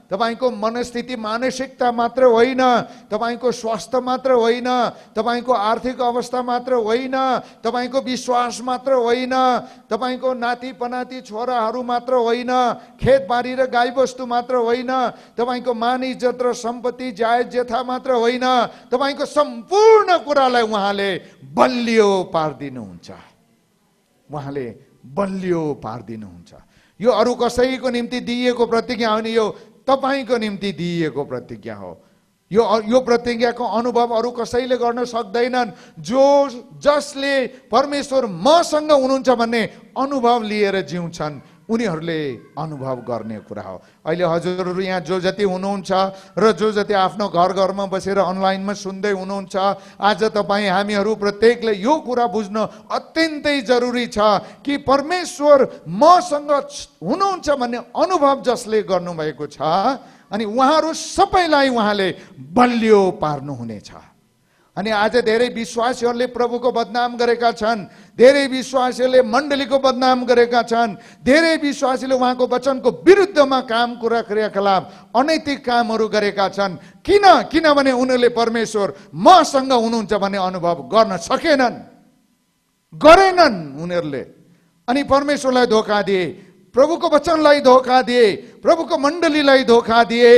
A: तपाईको मनस्थिति मानसिकता मात्र होइन, तपाईको स्वास्थ्य मात्र होइन, तपाईको आर्थिक अवस्था मात्र होइन, तपाईको विश्वास मात्र होइन, तपाईको नाति पनाति छोराहरू मात्र होइन, खेतबारी र गाईबस्तु मात्र होइन, तपाईको मान इज्जत र सम्पत्ति जायज जेथा मात्र होइन, तपाईको सम्पूर्ण कुरालाई उहाँले बलियो पार्दिनुहुन्छ। उहाँले बलियो पार्दिनुहुन्छ। यो अरू कसैको निम्ति दिइएको प्रतिज्ञा होइन, यो तपाईको निम्ति दिइएको प्रतिज्ञा हो। यो प्रतिज्ञाको अनुभव अरू कसैले गर्न सक्दैनन्। जसले परमेश्वर मसँग हुनुहुन्छ भन्ने अनुभव लिएर जिउँछन् उनीहरूले अनुभव गर्ने कुरा हो। अहिले हजुरहरू यहाँ जो जति हुनुहुन्छ र जो जति आफ्नो घर घरमा बसेर अनलाइनमा सुन्दै हुनुहुन्छ, आज तपाईँ हामीहरू प्रत्येकले यो कुरा बुझ्न अत्यन्तै जरुरी छ कि परमेश्वर मसँग हुनुहुन्छ भन्ने अनुभव जसले गर्नुभएको छ, अनि उहाँहरू सबैलाई उहाँले बलियो पार्नुहुनेछ। अनि आज धेरै विश्वासीहरूले प्रभुको बदनाम गरेका छन्, धेरै विश्वासीहरूले मण्डलीको बदनाम गरेका छन्, धेरै विश्वासीले उहाँको वचनको विरुद्धमा क्रियाकलाप अनैतिक कामहरू गरेका छन्। किनभने उनीहरूले परमेश्वर मसँग हुनुहुन्छ भन्ने अनुभव गर्न गरेनन् उनीहरूले। अनि परमेश्वरलाई धोका दिए, प्रभुको वचनलाई धोका दिए, प्रभुको मण्डलीलाई धोका दिए।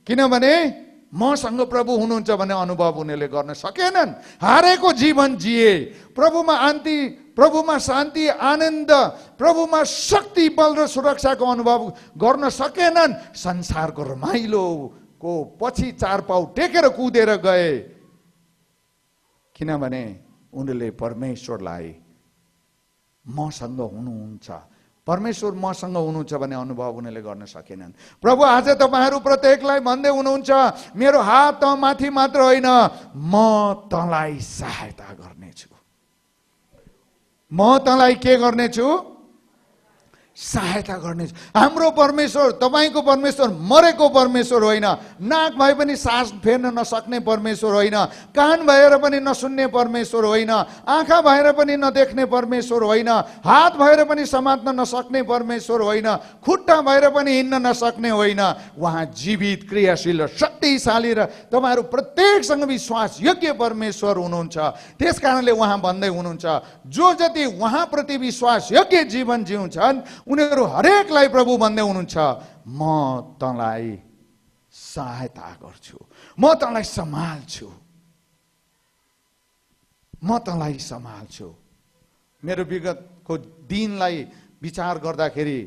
A: किनभने मसँग प्रभु हुनुहुन्छ भन्ने अनुभव उनीहरूले गर्न सकेनन्। हारेको जीवन जिए, प्रभुमा शान्ति आनन्द, प्रभुमा शक्ति बल र सुरक्षाको अनुभव गर्न सकेनन्। संसारको रमाइलोको पछि 4 पाउ टेकेर कुदेर गए। किनभने उनीहरूले परमेश्वरलाई मसँग हुनुहुन्छ, परमेश्वर मसँग हुनुहुन्छ भन्ने अनुभव उनीहरूले गर्न सकेनन्। प्रभु आज तपाईहरू प्रत्येकलाई भन्दै हुनुहुन्छ, मेरो हात त माथि मात्र होइन, म तँलाई सहायता गर्नेछु। म तँलाई के गर्नेछु? सहायता गर्नेछु। हाम्रो परमेश्वर, तपाईको परमेश्वर मरेको परमेश्वर होइन, नाक भए पनि सास फेर्न नसक्ने परमेश्वर होइन, कान भएर पनि नसुन्ने परमेश्वर होइन, आँखा भएर पनि नदेख्ने परमेश्वर होइन, हात भएर पनि समात्न नसक्ने परमेश्वर होइन, खुट्टा भएर पनि हिँड्न नसक्ने होइन। उहाँ जीवित, क्रियाशील र शक्तिशाली र तपाईहरू प्रत्येकसँग विश्वास योग्य परमेश्वर हुनुहुन्छ। त्यस कारणले उहाँ भन्दै हुनुहुन्छ, जो जति उहाँप्रति विश्वास योग्य जीवन जिउँछन् उनीहरू हरेकलाई प्रभु भन्दै हुनुहुन्छ, म तँलाई सहायता गर्छु, म तँलाई सम्हाल्छु, म तँलाई सम्हाल्छु। मेरो विगतको दिनलाई विचार गर्दाखेरि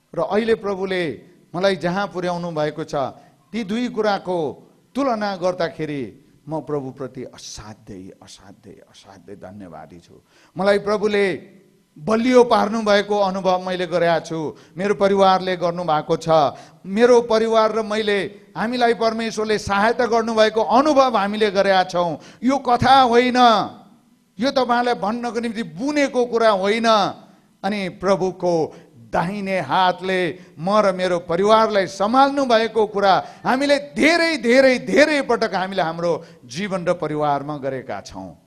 A: र अहिले प्रभुले मलाई जहाँ पुर्याउनु भएको छ, ती 2 कुराको तुलना गर्दाखेरि म प्रभुप्रति असाध्यै धन्यवादी छु। मलाई प्रभुले बलियो पार्नु भएको अनुभव मैले गरेको छु, मेरो परिवारले गर्नुभएको छ। मेरो परिवार र हामीलाई परमेश्वरले सहायता गर्नुभएको अनुभव हामीले गरेका छौँ। यो कथा होइन, यो तपाईहरुलाई भन्नको निम्ति बुनेको कुरा होइन। अनि प्रभुको दाहिने हातले म र मेरो परिवारलाई सम्हाल्नु भएको कुरा हामीले धेरै पटक हामीले हाम्रो जीवन र परिवारमा गरेका छौँ।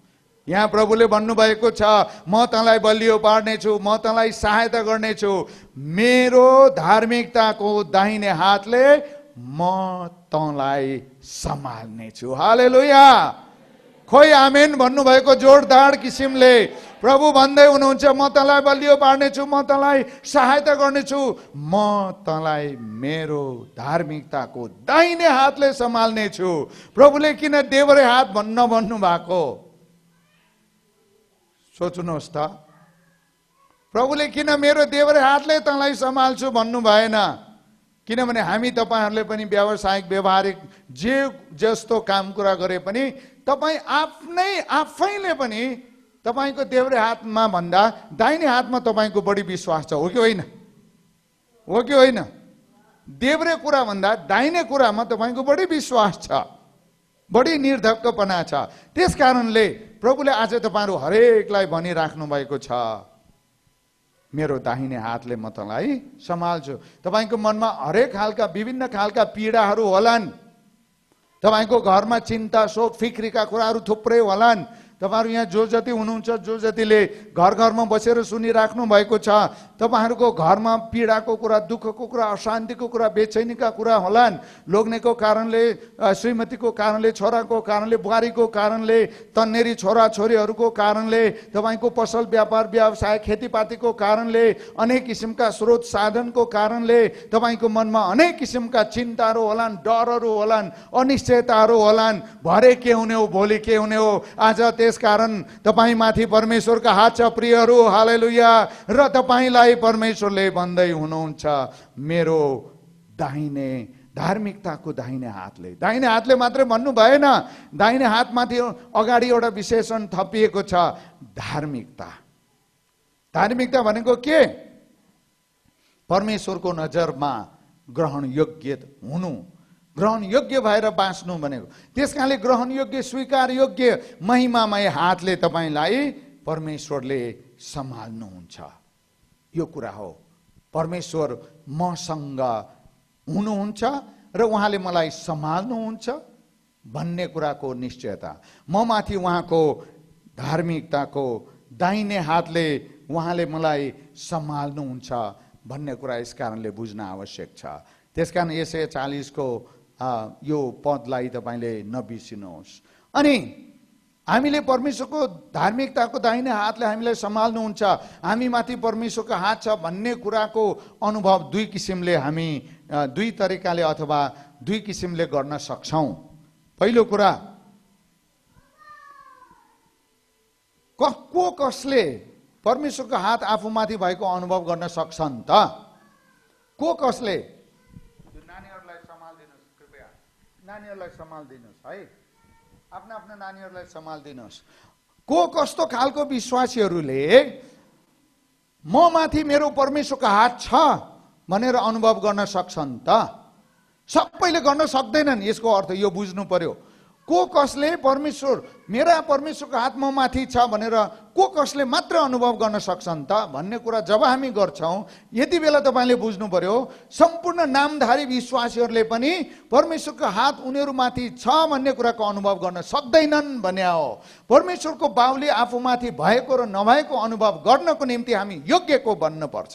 A: यहाँ प्रभुले भन्नुभएको छ, म तँलाई बलियो पार्नेछु, म तँलाई सहायता गर्नेछु, मेरो धार्मिकताको दाहिने हातले म तँलाई सम्हाल्नेछु। हालेलुया। खोइ आमेन भन्नुभएको जोरदार किसिमले प्रभु भन्दै हुनुहुन्छ, म तँलाई बलियो पार्नेछु, म तँलाई सहायता गर्नेछु, म तँलाई मेरो धार्मिकताको दाहिने हातले सम्हाल्नेछु। प्रभुले किन देब्रे हात भन्नु भएको? सोच्नुहोस् त, प्रभुले किन मेरो देब्रे हातले तँलाई सम्हाल्छु भन्नु भएन? किनभने हामी तपाईहरुले पनि व्यावसायिक व्यवहारिक जे जस्तो काम कुरा गरे पनि तपाईँ आफैले पनि तपाईँको देब्रे हातमा भन्दा दाहिने हातमा तपाईँको बढी विश्वास छ, हो कि होइन? हो कि होइन? देब्रे कुरा भन्दा दाहिने कुरामा तपाईँको बढी विश्वास छ, बढी निर्धक्कपना छ। त्यस कारणले प्रभुले आज तपाईँहरू हरेकलाई भनिराख्नु भएको छ, मेरो दाहिने हातले म तँलाई सम्हाल्छु। तपाईँको मनमा हरेक खालका विभिन्न खालका पीडाहरू होलान्, तपाईँको घरमा चिन्ता शोक फिक्रीका कुराहरू थुप्रै होलान्। तपाईँहरू यहाँ जो जति हुनुहुन्छ, जो जतिले घर घरमा बसेर सुनिराख्नु भएको छ, तपाईँहरूको घरमा पीडाको कुरा, दुःखको कुरा, अशान्तिको कुरा, बेचैनीका कुरा होलान्। लोग्नेको कारणले, श्रीमतीको कारणले, छोराको कारणले, बुहारीको कारणले, तन्नेरी छोरा छोरीहरूको कारणले, तपाईँको पसल व्यापार व्यवसाय खेतीपातीको कारणले, अनेक किसिमका स्रोत साधनको कारणले तपाईँको मनमा अनेक किसिमका चिन्ताहरू होलान्, डरहरू होलान्, अनिश्चयताहरू होलान्। भरे के हुने हो, भोलि के हुने हो। आज त्यसकारण तपाईँमाथि परमेश्वरका हात छ प्रियहरू, हालेलुया। र तपाईँलाई परमेश्वरले भन्दै हुनुहुन्छ, मेरो दाहिने धार्मिकताको दाहिने हातले मात्रै भन्नु भएन, दाहिने हातमाथि अगाडि एउटा विशेषण थपिएको छ, धार्मिकता। धार्मिकता भनेको के? परमेश्वरको नजरमा ग्रहण योग्य हुनु, ग्रहण योग्य भएर बाँच्नु भनेको। त्यसकारणले ग्रहण योग्य, स्वीकार योग्य महिमामय हातले तपाईँलाई परमेश्वरले सम्हाल्नुहुन्छ। यो कुरा हो, परमेश्वर मसँग हुनुहुन्छ र उहाँले मलाई सम्हाल्नुहुन्छ भन्ने कुराको निश्चयता। म माथि उहाँको धार्मिकताको दाहिने हातले उहाँले मलाई सम्हाल्नुहुन्छ भन्ने कुरा यस कारणले बुझ्न आवश्यक छ। त्यसकारण यसै 40 को यो पदलाई तपाईँले नबिर्सिनुहोस्। अनि हामीले परमेश्वरको धार्मिकताको दाहिने हातले हामीलाई सम्हाल्नुहुन्छ, हामी माथि परमेश्वरको हात छ भन्ने कुराको अनुभव दुई किसिमले हामी दुई तरिकाले अथवा दुई किसिमले गर्न सक्छौँ। पहिलो कुरा, को कसले परमेश्वरको हात आफूमाथि भएको अनुभव गर्न सक्छन् त? को कसले? नानीहरूलाई सम्हाल्दिनुहोस्, कृपया नानीहरूलाई सम्हाल्दिनुहोस् है, आफ्ना नानीहरूलाई सम्हाल्दिनुहोस्। को कस्तो खालको विश्वासीहरूले म माथि मेरो परमेश्वरको हात छ भनेर अनुभव गर्न सक्छन् त? सबैले गर्न सक्दैनन्। यसको अर्थ यो बुझ्नु पर्यो, को कसले मेरा परमेश्वरको हात म माथि छ भनेर को कसले मात्र अनुभव गर्न सक्छन् त भन्ने कुरा जब हामी गर्छौँ, यति बेला तपाईँले बुझ्नु पर्यो सम्पूर्ण नामधारी विश्वासीहरूले पनि परमेश्वरको हात उनीहरूमाथि छ भन्ने कुराको अनुभव गर्न सक्दैनन् भन्ने हो। परमेश्वरको बाउले आफूमाथि भएको र नभएको अनुभव गर्नको निम्ति हामी योग्यको बन्नुपर्छ।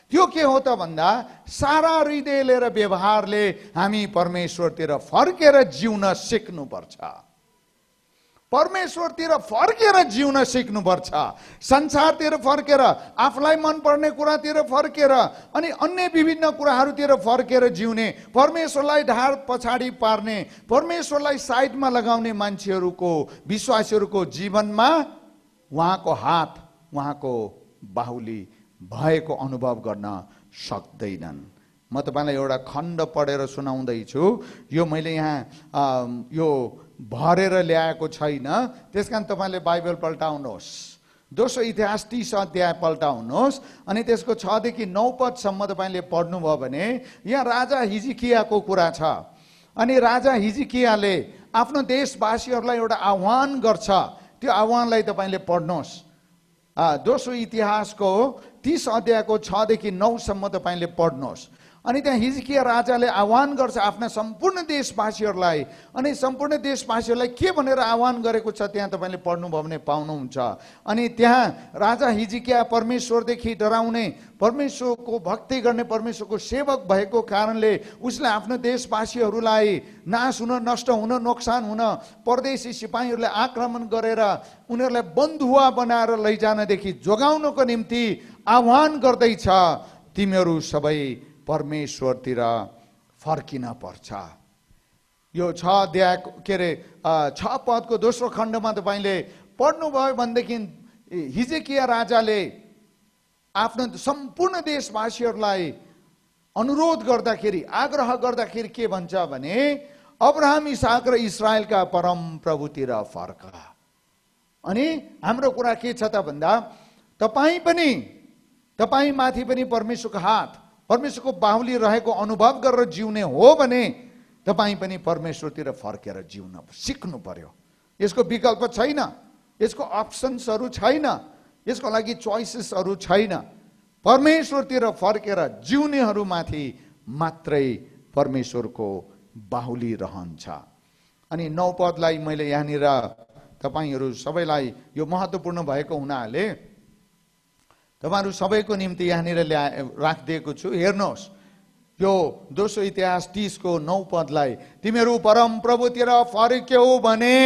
A: त्यो के हो त भन्दा, सारा हृदयले र व्यवहारले हामी परमेश्वरतिर फर्केर जिउन सिक्नुपर्छ। परमेश्वरतिर फर्केर जिउन सिक्नुपर्छ। संसारतिर फर्केर, आफूलाई मनपर्ने कुरातिर फर्केर, अनि अन्य विभिन्न कुराहरूतिर फर्केर जिउने, परमेश्वरलाई ढाड पछाडि पार्ने, परमेश्वरलाई साइडमा लगाउने मान्छेहरूको, विश्वासीहरूको जीवनमा उहाँको हात, उहाँको बाहुली भएको अनुभव गर्न सक्दैनन्। म तपाईँलाई एउटा खण्ड पढेर सुनाउँदैछु। यो मैले यहाँ यो भरेर ल्याएको छैन, त्यसकारण तपाईँले बाइबल पल्टाउनुहोस्। दोस्रो इतिहास 30 अध्याय पल्टाउनुहोस् अनि त्यसको 6 देखि 9 पदसम्म तपाईँले पढ्नुभयो भने यहाँ राजा हिजकियाको कुरा छ। अनि राजा हिजकियाले आफ्नो देशवासीहरूलाई एउटा आह्वान गर्छ। त्यो आह्वानलाई तपाईँले पढ्नुहोस्। दोस्रो इतिहासको 30 अध्यायको 6 देखि 9 सम्म तपाईँले पढ्नुहोस्। अनि त्यहाँ हिजकिया राजाले आह्वान गर्छ आफ्ना सम्पूर्ण देशवासीहरूलाई। अनि सम्पूर्ण देशवासीहरूलाई के भनेर आह्वान गरेको छ त्यहाँ तपाईँले पढ्नुभयो भने पाउनुहुन्छ। अनि त्यहाँ राजा हिजकिया परमेश्वरदेखि डराउने, परमेश्वरको भक्ति गर्ने, परमेश्वरको सेवक भएको कारणले उसले आफ्नो देशवासीहरूलाई नाश हुन, नष्ट हुन, नोक्सान हुन, परदेशी सिपाहीहरूले आक्रमण गरेर उनीहरूलाई बन्धुवा बनाएर लैजानदेखि जोगाउनको निम्ति आह्वान गर्दैछ, तिमीहरू सबै परमेश्वरतिर फर्किन पर्छ। यो 6 अध्याय के अरे 6 पदको दोस्रो खण्डमा तपाईँले पढ्नुभयो भनेदेखि हिजकिया राजाले आफ्नो सम्पूर्ण देशवासीहरूलाई अनुरोध गर्दाखेरि, आग्रह गर्दाखेरि के भन्छ भने, अब्राहम, इसाक र इस्राएलका परम प्रभुतिर फर्क। अनि हाम्रो कुरा के छ त भन्दा तपाईँ माथि पनि परमेश्वरको हात, परमेश्वरको बाहुली रहेको अनुभव गरेर जिउने हो भने तपाईँ पनि परमेश्वरतिर फर्केर जिउन सिक्नु पर्यो। यसको विकल्प छैन, यसको अप्सन्सहरू छैन, यसको लागि चोइसेसहरू छैन। परमेश्वरतिर फर्केर जिउनेहरूमाथि मात्रै परमेश्वरको बाहुली रहन्छ। अनि 9 पदलाई मैले यहाँनिर तपाईहरू सबैलाई यो महत्त्वपूर्ण भएको हुनाले तपाईहरू सबैको निम्ति यहाँनिर राखिदिएको छु। हेर्नुहोस्, यो दोस्रो इतिहास 30 को 9 पदलाई, तिमीहरू परम प्रभुतिर फर्क्यौ भने,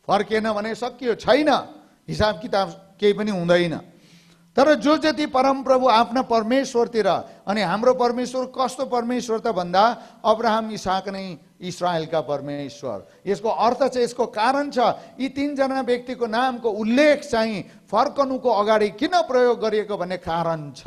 A: फर्केन भने सकियो, छैन, हिसाब किताब केही पनि हुँदैन। तर जो जति परम प्रभु आफ्ना परमेश्वरतिर, अनि हाम्रो परमेश्वर कस्तो परमेश्वर त भन्दा अब्राहम, इसाक नै इस्राएलका परमेश्वर। यसको अर्थ चाहिँ, यसको कारण छ, यी 3 जना व्यक्तिको नामको उल्लेख चाहिँ फर्कनुको अगाडि किन प्रयोग गरिएको भन्ने कारण छ।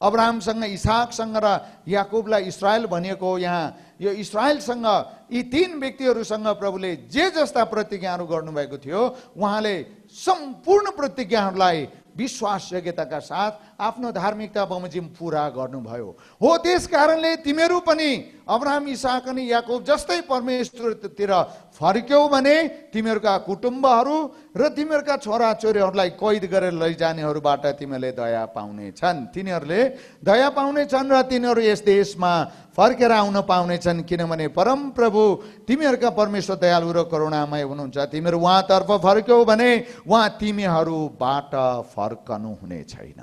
A: अब्राहमसँग, इसाकसँग र याकुबलाई इस्राएल भनिएको हो। यहाँ यो इस्राएलसँग, यी 3 व्यक्तिहरूसँग प्रभुले जे जस्ता प्रतिज्ञाहरू गर्नुभएको थियो, उहाँले सम्पूर्ण प्रतिज्ञाहरूलाई विश्वास योग्यताका साथ आफ्नो धार्मिकता बमोजिम पूरा गर्नुभयो हो। त्यस कारणले तिमीहरू पनि अब्राहम, इसाक अनि याकुब जस्तै परमेश्वरतिर फर्क्यौ भने तिमीहरूका कुटुम्बहरू र तिमीहरूका छोराछोरीहरूलाई कैद गरेर लैजानेहरूबाट तिमीहरूले दया पाउनेछन्। तिनीहरूले दया पाउनेछन् र तिनीहरू यस देशमा फर्केर आउन पाउनेछन्, किनभने परमप्रभु तिमीहरूका परमेश्वर दयालु र करुणामय हुनुहुन्छ। तिमीहरू उहाँतर्फ फर्क्यौ भने उहाँ तिमीहरूबाट फर्कनु हुने छैन,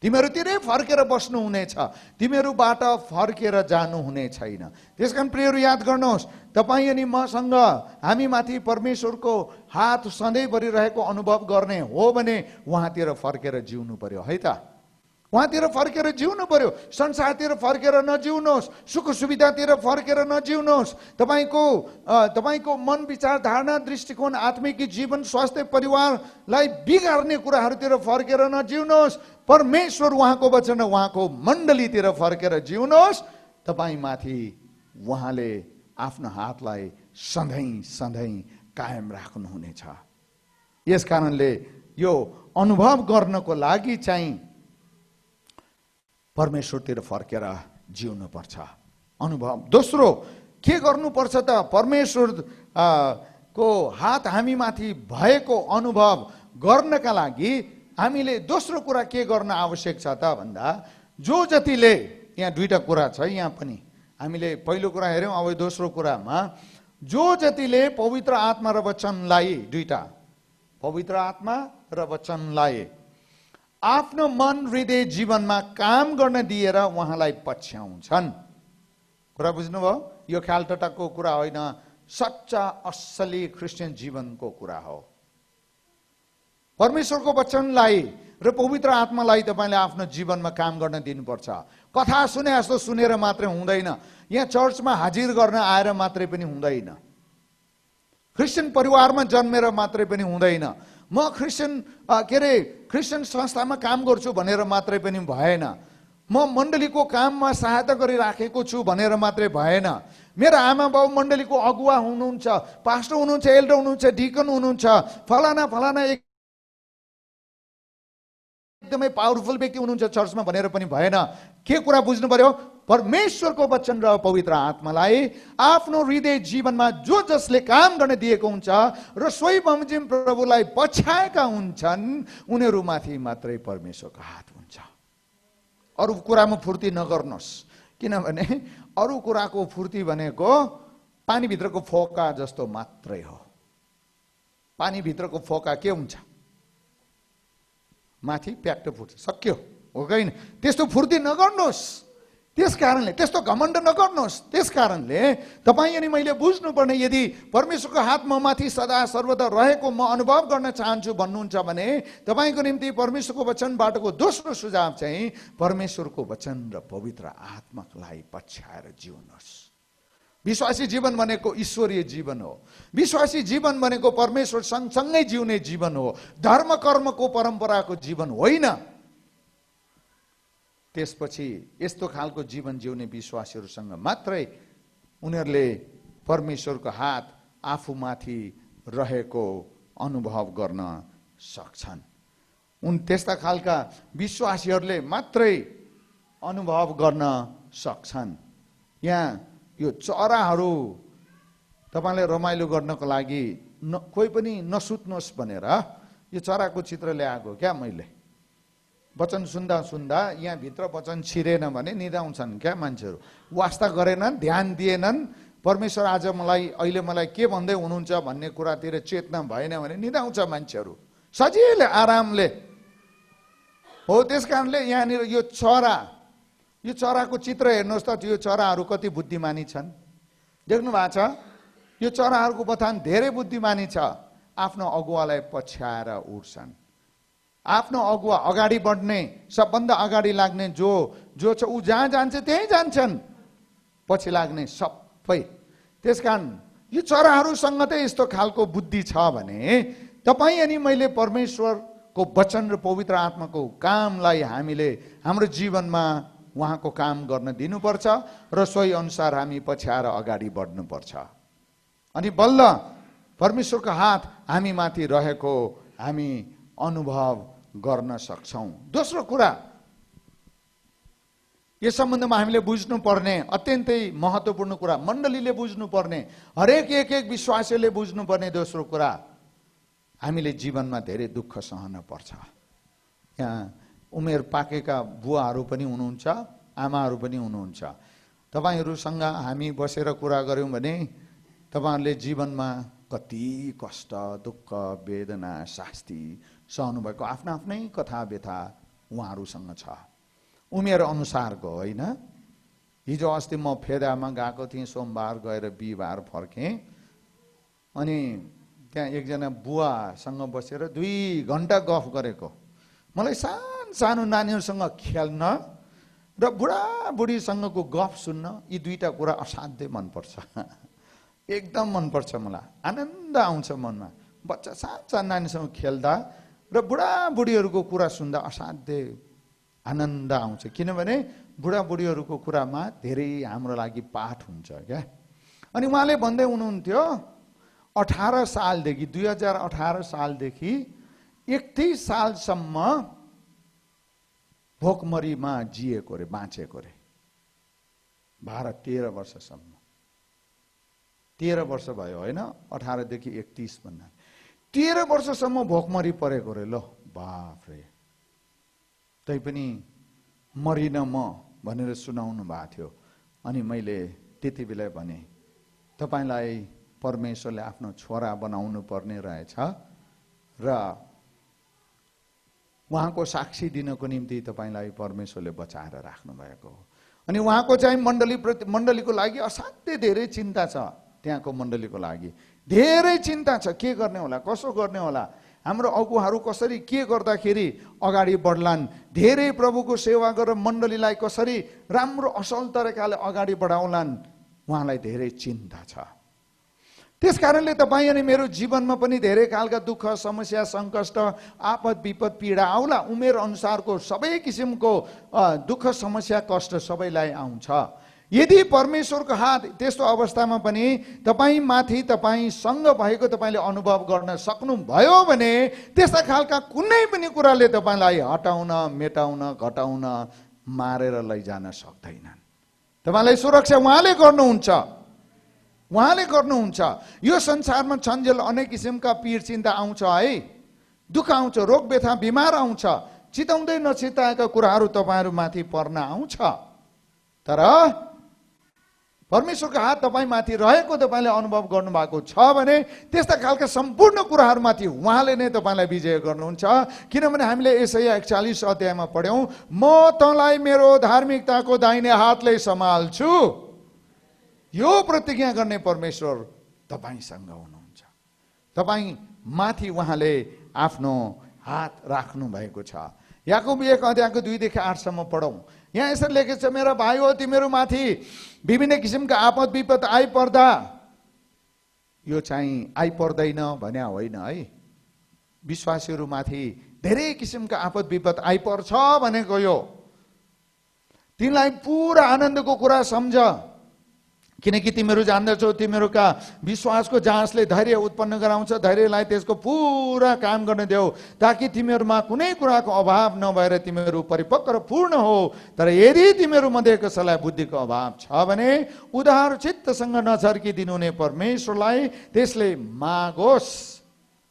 A: तिमीहरूतिरै फर्केर बस्नु हुनेछ, तिमीहरूबाट फर्केर जानु हुने छैन। त्यसकारण प्रियहरू याद गर्नुहोस्, तपाईँ अनि मसँग हामीमाथि परमेश्वरको हात सधैँभरि रहेको अनुभव गर्ने हो भने उहाँतिर फर्केर जिउनु पर्यो है त। उहाँतिर फर्केर जिउनु पर्यो। संसारतिर फर्केर नजिउनुहोस्, सुख सुविधातिर फर्केर नजिउनुहोस्। तपाईँको मन, विचार, धारणा, दृष्टिकोण, आत्मिक जीवन, स्वास्थ्य, परिवारलाई बिगार्ने कुराहरूतिर फर्केर नजिउनुहोस्। परमेश्वर, उहाँको वचन र उहाँको मण्डलीतिर फर्केर जिउनुहोस्। तपाईँमाथि उहाँले आफ्नो हातलाई सधैँ सधैँ कायम राख्नुहुनेछ। यस कारणले यो अनुभव गर्नको लागि चाहिँ परमेश्वरतिर फर्केर जिउनु पर्छ। अनुभव। दोस्रो के गर्नुपर्छ त? परमेश्वर को हात हामीमाथि भएको अनुभव गर्नका लागि हामीले दोस्रो कुरा के गर्न आवश्यक छ त भन्दा, जो जतिले, यहाँ 2टा कुरा छ, यहाँ पनि हामीले पहिलो कुरा हेऱ्यौँ, अब दोस्रो कुरामा जो जतिले पवित्र आत्मा र वचनलाई, 2टा, पवित्र आत्मा र वचनलाई आफ्नो मन, हृदय, जीवनमा काम गर्न दिएर उहाँलाई पछ्याउँछन्। कुरा बुझ्नुभयो? यो ख्यालटटाको कुरा होइन, सच्चा असली क्रिस्चियन जीवनको कुरा हो। परमेश्वरको वचनलाई र पवित्र आत्मालाई तपाईँले आफ्नो जीवनमा काम गर्न दिनुपर्छ। कथा सुने जस्तो सुनेर मात्रै हुँदैन, यहाँ चर्चमा हाजिर गर्न आएर मात्रै पनि हुँदैन, क्रिस्चियन परिवारमा जन्मेर मात्रै पनि हुँदैन, म क्रिस्चियन संस्थामा काम गर्छु भनेर मात्रै पनि भएन, म मण्डलीको काममा सहायता गरिराखेको छु भनेर मात्रै भएन, मेरो आमा बाउ मण्डलीको अगुवा हुनुहुन्छ, पास्टर हुनुहुन्छ, एल्डर हुनुहुन्छ, डिकन हुनुहुन्छ, फलाना फलाना एकदमै पावरफुल व्यक्ति हुनुहुन्छ चर्चमा भनेर पनि भएन। के कुरा बुझ्नु पर्यो? परमेश्वरको वचन र पवित्र आत्मालाई आफ्नो हृदय जीवनमा जो जसले काम गर्न दिएको हुन्छ र सोही बमोजिम प्रभुलाई पछ्याएका हुन्छन्, उनीहरूमाथि मात्रै परमेश्वरको हात हुन्छ। अरू कुरामा फुर्ती नगर्नुहोस्, किनभने अरू कुराको फुर्ती भनेको पानीभित्रको फोका जस्तो मात्रै हो। पानीभित्रको फोका के हुन्छ? माथि प्याक्ट फुट्छ, सक्यो, हो कि होइन? त्यस्तो फुर्ती नगर्नुहोस्, त्यस कारणले त्यस्तो घमण्ड नगर्नुहोस्। त्यस कारणले तपाईँ अनि मैले बुझ्नुपर्ने, यदि परमेश्वरको हात म माथि सदा सर्वदा रहेको म अनुभव गर्न चाहन्छु भन्नुहुन्छ भने तपाईँको निम्ति परमेश्वरको वचनबाटको दोस्रो सुझाव चाहिँ परमेश्वरको वचन र पवित्र आत्मालाई पछ्याएर जिउनुहोस्। विश्वासी जीवन भनेको ईश्वरीय जीवन हो। विश्वासी जीवन भनेको परमेश्वर सँगसँगै जिउने जीवन हो, धर्म कर्मको परम्पराको जीवन होइन। त्यसपछि यस्तो खालको जीवन जिउने विश्वासीहरूसँग मात्रै उनीहरूले परमेश्वरको हात आफूमाथि रहेको अनुभव गर्न सक्छन्। त्यस्ता खालका विश्वासीहरूले मात्रै अनुभव गर्न सक्छन्। यहाँ यो चराहरू तपाईँले रमाइलो गर्नको लागि कोही पनि नसुत्नुहोस् भनेर यो चराको चित्र ल्याएको क्या मैले। वचन सुन्दा सुन्दा यहाँभित्र वचन छिरेन भने निदाउँछन् क्या मान्छेहरू, वास्ता गरेनन्, ध्यान दिएनन्, परमेश्वर आज अहिले मलाई के भन्दै हुनुहुन्छ भन्ने कुरातिर चेतना भएन भने निदाउँछ मान्छेहरू सजिलै आरामले। हो, त्यस कारणले यहाँनिर यो चराको चित्र हेर्नुहोस् त, यो चराहरू कति बुद्धिमानी छन् देख्नु भएको छ। यो चराहरूको बथान धेरै बुद्धिमानी छ। आफ्नो अगुवालाई पछ्याएर उड्छन्। आफ्नो अगुवा अगाडि बढ्ने, सबभन्दा अगाडि लाग्ने जो छ ऊ जहाँ जान्छ त्यहीँ जान्छन्, पछि लाग्ने सबै। त्यसकारण यो चराहरूसँग त यस्तो खालको बुद्धि छ भने तपाईँ अनि मैले परमेश्वरको वचन र पवित्र आत्माको कामलाई हामीले हाम्रो जीवनमा उहाँको काम गर्न दिनुपर्छ र सोही अनुसार हामी पछ्याएर अगाडि बढ्नुपर्छ। अनि बल्ल परमेश्वरको हात हामी माथि रहेको हामी अनुभव गर्न सक्छौँ। दोस्रो कुरा यस सम्बन्धमा हामीले बुझ्नुपर्ने अत्यन्तै महत्त्वपूर्ण कुरा, मण्डलीले बुझ्नुपर्ने, हरेक एक विश्वासीले बुझ्नुपर्ने दोस्रो कुरा, हामीले जीवनमा धेरै दुःख सहन पर्छ। यहाँ उमेर पाकेका बुवाहरू पनि हुनुहुन्छ, आमाहरू पनि हुनुहुन्छ। तपाईँहरूसँग हामी बसेर कुरा गऱ्यौँ भने तपाईँहरूले जीवनमा कति कष्ट, दुःख, वेदना, शास्ति सहनु भएको आफ्ना आफ्नै कथा व्यथा उहाँहरूसँग छ, उमेर अनुसारको होइन। हिजो अस्ति म फेदामा गएको थिएँ, सोमबार गएर बिहिबार फर्केँ। अनि त्यहाँ एकजना बुवासँग बसेर 2 घन्टा गफ गरेको। मलाई सानो नानीहरूसँग खेल्न र बुढाबुढीसँगको गफ सुन्न, यी दुईटा कुरा असाध्यै मनपर्छ। एकदम मनपर्छ मलाई, आनन्द आउँछ मनमा। बच्चा सानो नानीसँग खेल्दा र बुढाबुढीहरूको कुरा सुन्दा असाध्यै आनन्द आउँछ। किनभने बुढाबुढीहरूको कुरामा धेरै हाम्रो लागि पाठ हुन्छ क्या। अनि उहाँले भन्दै हुनुहुन्थ्यो 18 सालदेखि 2018 सालदेखि 31 सालसम्म भोकमरीमा जिएको रे, बाँचेको रे। 13 वर्षसम्म, 13 वर्ष भयो होइन, 18 देखि 31 भन्दा 13 वर्षसम्म भोकमरी परेको रे। लो बाफ रे, तैपनि मरिन म भनेर सुनाउनु भएको थियो। अनि मैले त्यति बेला भने तपाईलाई परमेश्वरले आफ्नो छोरा बनाउनु पर्ने रहेछ र उहाँको साक्षी दिनको निम्ति तपाईलाई परमेश्वरले बचाएर राख्नु भएको हो। अनि उहाँको चाहिँ मण्डलीको लागि असाध्यै धेरै चिन्ता छ। त्यहाँको मण्डलीको लागि धेरै चिन्ता छ, के गर्ने होला, कसो गर्ने होला, हाम्रो अगुवाहरू कसरी के गर्दाखेरि अगाडि बढ्लान्, धेरै प्रभुको सेवा गरेर मण्डलीलाई कसरी राम्रो असल तरिकाले अगाडि बढाउलान्, उहाँलाई धेरै चिन्ता छ। त्यसकारणले तपाईँ अनि मेरो जीवनमा पनि धेरै खालका दुःख, समस्या, सङ्कष्ट, आपद विपद, पीडा आउला। उमेर अनुसारको सबै किसिमको दुःख, समस्या, कष्ट सबैलाई आउँछ। यदि परमेश्वरको हात त्यस्तो अवस्थामा पनि तपाईमाथि, तपाईसँग भएको तपाईँले अनुभव गर्न सक्नुभयो भने त्यस्ता खालका कुनै पनि कुराले तपाईँलाई हटाउन, मेटाउन, घटाउन, मारेर लैजान सक्दैनन्। तपाईँलाई सुरक्षा उहाँले गर्नुहुन्छ, उहाँले गर्नुहुन्छ। यो संसारमा छन्जेल अनेक किसिमका पीड चिन्ता आउँछ है, दुःख आउँछ, रोग व्यथा, बिमार आउँछ, चिताउँदै नचिताएका कुराहरू तपाईँहरूमाथि पर्न आउँछ। तर परमेश्वरको हात तपाईँमाथि रहेको तपाईँले अनुभव गर्नुभएको छ भने त्यस्ता खालका सम्पूर्ण कुराहरूमाथि उहाँले नै तपाईँलाई विजय गर्नुहुन्छ। किनभने हामीले यसाया 41 अध्यायमा पढ्यौँ, म तँलाई मेरो धार्मिकताको दाहिने हातले सम्हाल्छु। यो प्रतिज्ञा गर्ने परमेश्वर तपाईँसँग हुनुहुन्छ, तपाईँ माथि उहाँले आफ्नो हात राख्नु भएको छ। याकुब 1 अध्यायको 2 देखि 8 सम्म पढौँ। यहाँ यसरी लेखेको छ, मेरा भाइ हो, तिमीहरू माथि विभिन्न किसिमका आपद विपद आइपर्दा, यो चाहिँ आइपर्दैन भने होइन है, विश्वासीहरूमाथि धेरै किसिमका आपद विपद आइपर्छ भनेको यो। तिमीलाई पुरा आनन्दको कुरा सम्झ, किनकि तिमीहरू जान्दछौ तिमीहरूका विश्वासको जाँचले धैर्य उत्पन्न गराउँछ, धैर्यलाई त्यसको पुरा काम गर्न देऊ, ताकि तिमीहरूमा कुनै कुराको अभाव नभएर तिमीहरू परिपक्व र पूर्ण हो। तर यदि तिमीहरू मध्ये कसैलाई बुद्धिको अभाव छ भने उदार चित्तसँग नझर्किदिनु हुने परमेश्वरलाई त्यसले मागोस्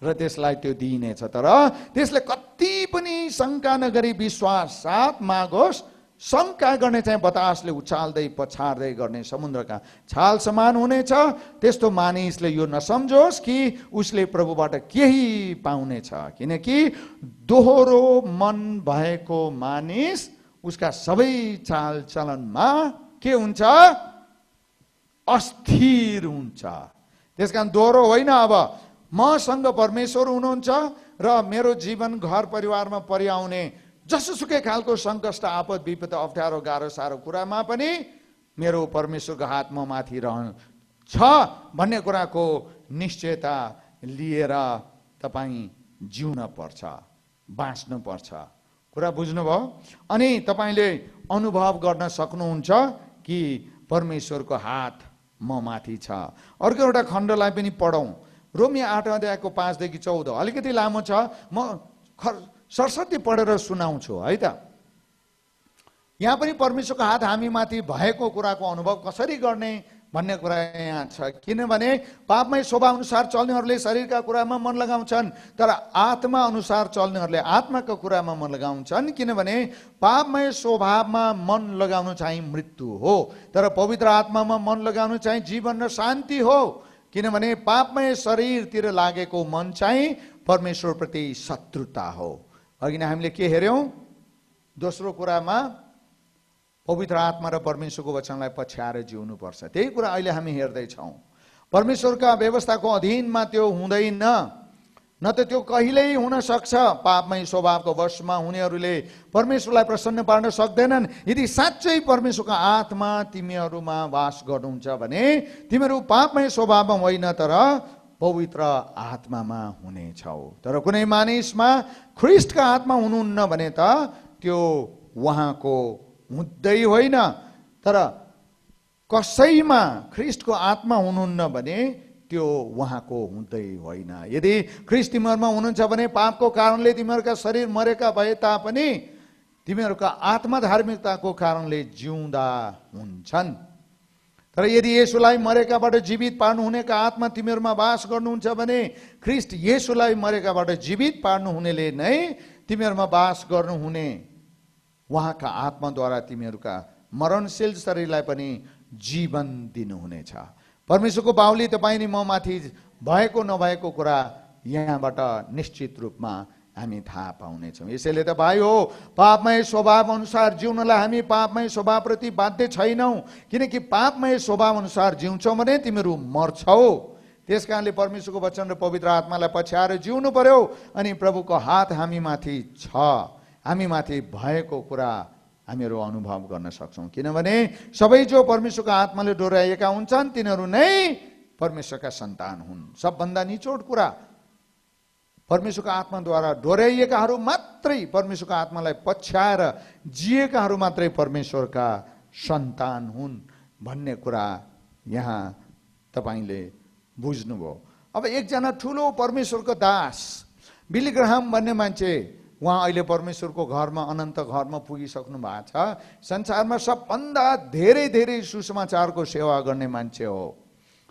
A: र त्यसलाई त्यो दिइनेछ। तर त्यसले कति पनि शङ्का नगरी विश्वास साथ मागोस्। शङ्का गर्ने चाहिँ बतासले उछाल्दै पछार्दै गर्ने समुद्रका छाल समान हुनेछ। त्यस्तो मानिसले यो नसम्झोस् कि उसले प्रभुबाट केही पाउनेछ, किनकि दोहोरो मन भएको मानिस उसका सबै चाल चलनमा के हुन्छ? अस्थिर हुन्छ। त्यसकारण दोहोरो होइन, अब मसँग परमेश्वर हुनुहुन्छ र मेरो जीवन घर परिवारमा परिआउने जसोसुकै खालको सङ्कष्ट आपद विपद अप्ठ्यारो गाह्रो साह्रो कुरामा पनि मेरो परमेश्वरको हात म माथि रहन्छ भन्ने कुराको निश्चयता लिएर तपाईँ जिउन पर्छ, बाँच्नु पर्छ। कुरा बुझ्नुभयो? अनि तपाईँले अनुभव गर्न सक्नुहुन्छ कि परमेश्वरको हात म माथि छ। अर्को एउटा खण्डलाई पनि पढौँ, रोमी 8 अध्यायको 5 देखि 14। अलिकति लामो छ, म सरस्वती पढेर सुनाउँछु है त। यहाँ पनि परमेश्वरको हात हामी माथि भएको कुराको अनुभव कसरी गर्ने भन्ने कुरा यहाँ छ। किनभने पापमय स्वभाव अनुसार चल्नेहरूले शरीरका कुरामा मन लगाउँछन्, तर आत्मा अनुसार चल्नेहरूले आत्माको कुरामा मन लगाउँछन्। किनभने पापमय स्वभावमा मन लगाउनु चाहिँ मृत्यु हो, तर पवित्र आत्मामा मन लगाउनु चाहिँ जीवन र शान्ति हो। किनभने पापमय शरीरतिर लागेको मन चाहिँ परमेश्वरप्रति शत्रुता हो। अघि नै हामीले के हेऱ्यौँ? दोस्रो कुरामा पवित्र आत्मा र परमेश्वरको वचनलाई पछ्याएर जिउनुपर्छ। त्यही कुरा अहिले हामी हेर्दैछौँ। परमेश्वरका व्यवस्थाको अधीनमा त्यो हुँदैन, न त त्यो कहिल्यै हुन सक्छ। पापमय स्वभावको वशमा हुनेहरूले परमेश्वरलाई प्रसन्न पार्न सक्दैनन्। यदि साँच्चै परमेश्वरको आत्मा तिमीहरूमा वास गर्नुहुन्छ भने तिमीहरू पापमय स्वभावमा होइन तर पवित्र आत्मामा हुनेछौ। तर कुनै मानिसमा ख्रिस्टका आत्मा हुनुहुन्न भने त त्यो उहाँको हुँदै होइन, तर कसैमा ख्रिस्टको आत्मा हुनुहुन्न भने त्यो उहाँको हुँदै होइन। यदि ख्रिस्ट तिमीहरूमा हुनुहुन्छ भने पापको कारणले तिमीहरूका शरीर मरेका भए तापनि तिमीहरूका आत्मा धार्मिकताको कारणले जिउँदा हुन्छन्। तर यदि येशूलाई मरेकाबाट जीवित पार्नु हुनेका आत्मा तिमीहरूमा वास गर्नुहुन्छ भने ख्रिस्ट येशूलाई मरेकाबाट जीवित पार्नु हुनेले नै तिमीहरूमा वास गर्नुहुने उहाँका आत्माद्वारा तिमीहरूका मरणशील शरीरलाई पनि जीवन दिनुहुनेछ। परमेश्वरको बाहुली तपाईँ नि म माथि भएको नभएको कुरा यहाँबाट निश्चित रूपमा हामी थाहा पाउनेछौँ। यसैले त भाइ हो, पापमय स्वभाव अनुसार जिउनलाई हामी पापमय स्वभावप्रति बाध्य छैनौँ, किनकि पापमय स्वभाव अनुसार जिउँछौ भने तिमीहरू मर्छौ। त्यस कारणले परमेश्वरको वचन र पवित्र आत्मालाई पछ्याएर जिउनु पर्यो। अनि प्रभुको हात हामी माथि छ, हामी माथि भएको कुरा हामीहरू अनुभव गर्न सक्छौँ। किनभने सबै जो परमेश्वरको आत्माले डोर्याएका हुन्छन् तिनीहरू नै परमेश्वरका सन्तान हुन्। सबभन्दा निचोड कुरा, परमेश्वरको आत्माद्वारा डोर्याइएकाहरू मात्रै, परमेश्वरको आत्मालाई पछ्याएर जिएकाहरू मात्रै परमेश्वरका सन्तान हुन् भन्ने कुरा यहाँ तपाईँले बुझ्नुभयो। अब एकजना ठुलो परमेश्वरको दास बिली ग्राहम भन्ने मान्छे, उहाँ अहिले परमेश्वरको घरमा, अनन्त घरमा पुगिसक्नु भएको छ। संसारमा सबभन्दा धेरै सुसमाचारको सेवा गर्ने मान्छे हो।